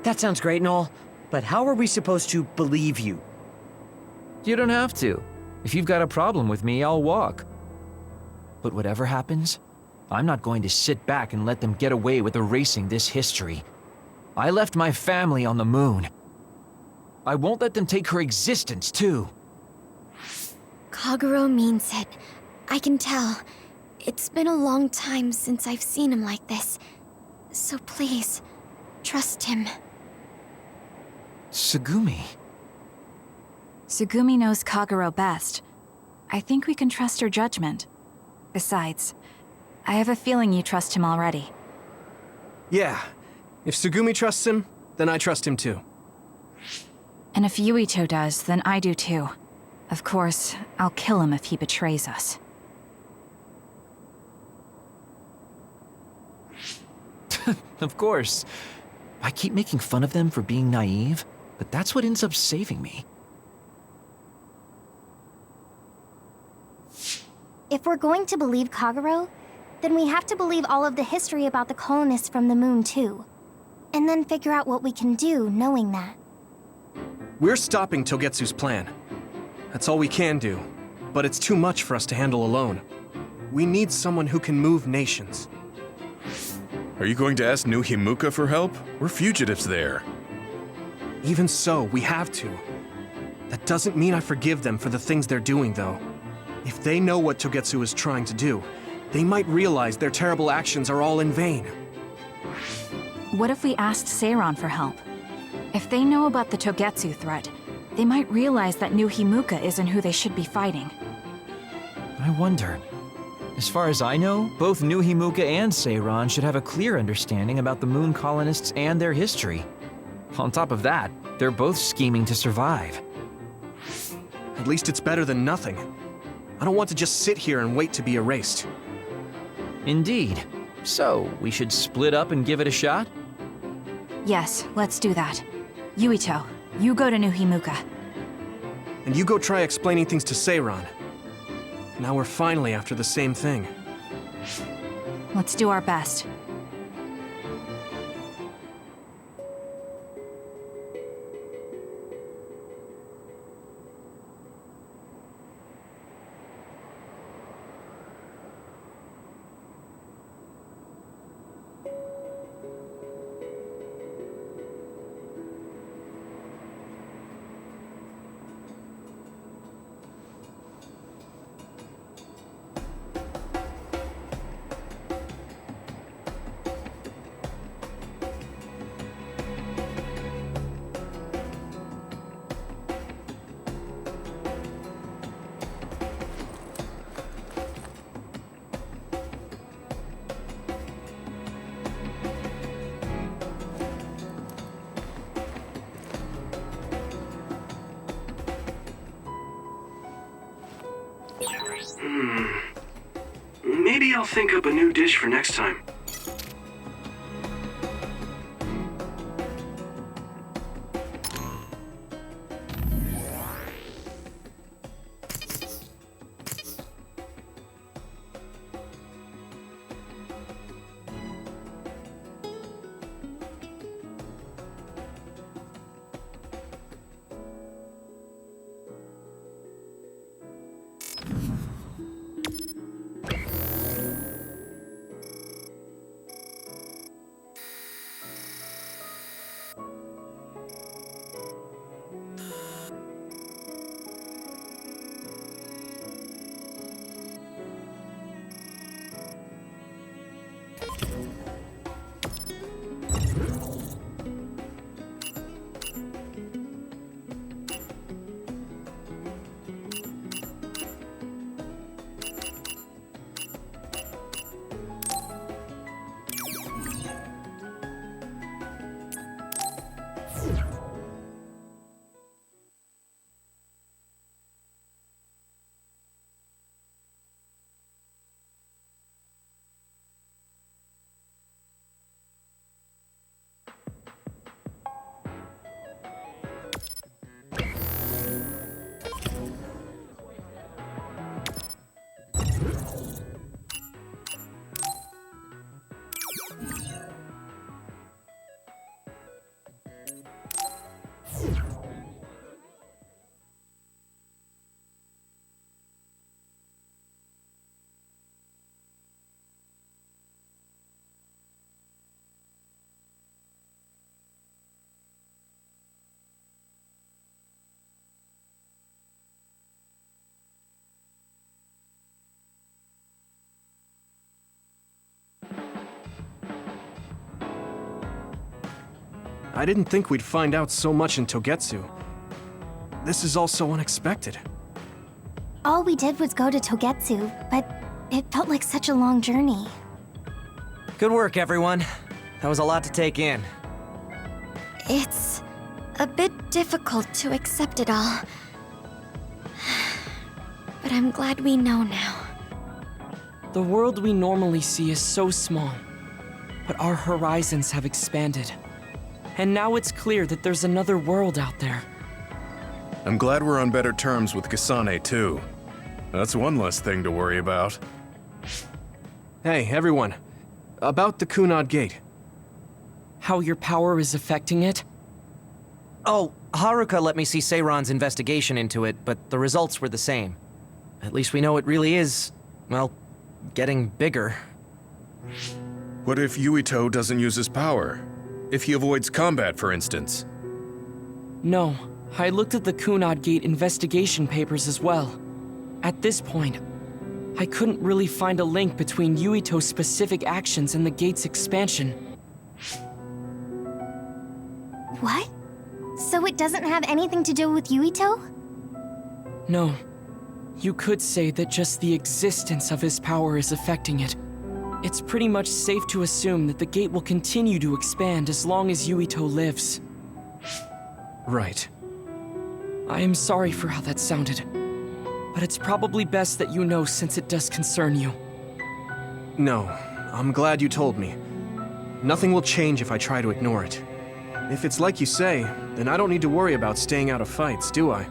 That sounds great and all, but how are we supposed to believe you? You don't have to. If you've got a problem with me, I'll walk. But whatever happens, I'm not going to sit back and let them get away with erasing this history. I left my family on the moon. I won't let them take her existence, too. Kagero means it. I can tell. It's been a long time since I've seen him like this. So please, trust him. Tsugumi. Tsugumi knows Kagero best. I think we can trust her judgment. Besides, I have a feeling you trust him already. Yeah. If Tsugumi trusts him, then I trust him too. And if Yuito does, then I do too. Of course, I'll kill him if he betrays us. Of course. I keep making fun of them for being naive, but that's what ends up saving me. If we're going to believe Kagero, then we have to believe all of the history about the colonists from the moon too. And then figure out what we can do knowing that. We're stopping Togetsu's plan. That's all we can do. But it's too much for us to handle alone. We need someone who can move nations. Are you going to ask New Himuka for help? We're fugitives there. Even so, we have to. That doesn't mean I forgive them for the things they're doing, though. If they know what Togetsu is trying to do, they might realize their terrible actions are all in vain. What if we asked Seiran for help? If they know about the Togetsu threat, they might realize that New Himuka isn't who they should be fighting. I wonder. As far as I know, both New Himuka and Seiran should have a clear understanding about the moon colonists and their history. On top of that, they're both scheming to survive. At least it's better than nothing. I don't want to just sit here and wait to be erased. Indeed. So, we should split up and give it a shot? Yes, let's do that. Yuito, you go to New Himuka. And you go try explaining things to Seiran. Now we're finally after the same thing. Let's do our best. Maybe I'll think up a new dish for next time. I didn't think we'd find out so much in Togetsu. This is all so unexpected. All we did was go to Togetsu, but it felt like such a long journey. Good work, everyone. That was a lot to take in. It's a bit difficult to accept it all. But I'm glad we know now. The world we normally see is so small, but our horizons have expanded. And now it's clear that there's another world out there. I'm glad we're on better terms with Kasane, too. That's one less thing to worry about. Hey, everyone. About the Kunad Gate. How your power is affecting it? Oh, Haruka let me see Seiron's investigation into it, but the results were the same. At least we know it really is, well, getting bigger. What if Yuito doesn't use his power? If he avoids combat, for instance? No, I looked at the Kunad Gate investigation papers as well. At this point, I couldn't really find a link between Yuito's specific actions and the gate's expansion. What? So it doesn't have anything to do with Yuito? No. You could say that just the existence of his power is affecting it. It's pretty much safe to assume that the gate will continue to expand as long as Yuito lives. Right. I am sorry for how that sounded, but it's probably best that you know since it does concern you. No, I'm glad you told me. Nothing will change if I try to ignore it. If it's like you say, then I don't need to worry about staying out of fights, do I?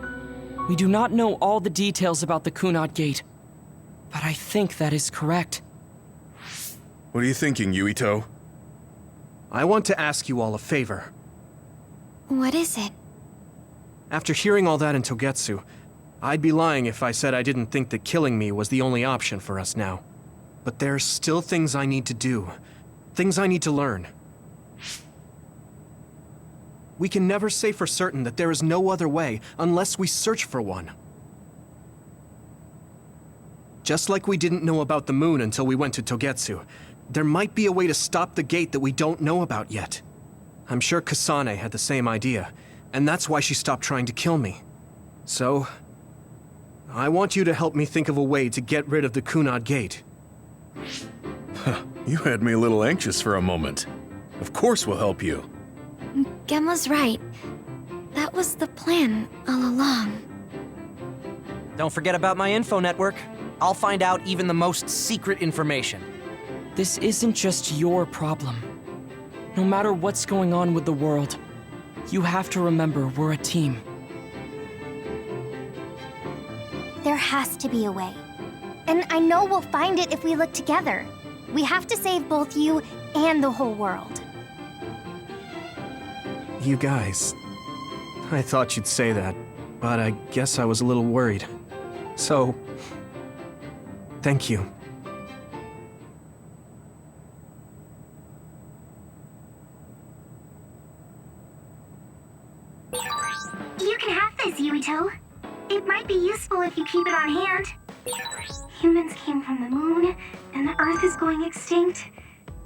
We do not know all the details about the Kunad Gate, but I think that is correct. What are you thinking, Yuito? I want to ask you all a favor. What is it? After hearing all that in Togetsu, I'd be lying if I said I didn't think that killing me was the only option for us now. But there's still things I need to do. Things I need to learn. We can never say for certain that there is no other way unless we search for one. Just like we didn't know about the moon until we went to Togetsu, there might be a way to stop the gate that we don't know about yet. I'm sure Kasane had the same idea, and that's why she stopped trying to kill me. So, I want you to help me think of a way to get rid of the Kunad Gate. You had me a little anxious for a moment. Of course we'll help you. Gemma's right. That was the plan all along. Don't forget about my info network. I'll find out even the most secret information. This isn't just your problem. No matter what's going on with the world, you have to remember we're a team. There has to be a way. And I know we'll find it if we look together. We have to save both you and the whole world. You guys. I thought you'd say that, but I guess I was a little worried. So, thank you. You can have this, Yuito. It might be useful if you keep it on hand. Humans came from the moon, and the Earth is going extinct.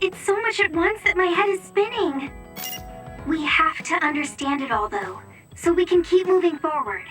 It's so much at once that my head is spinning. We have to understand it all, though, so we can keep moving forward.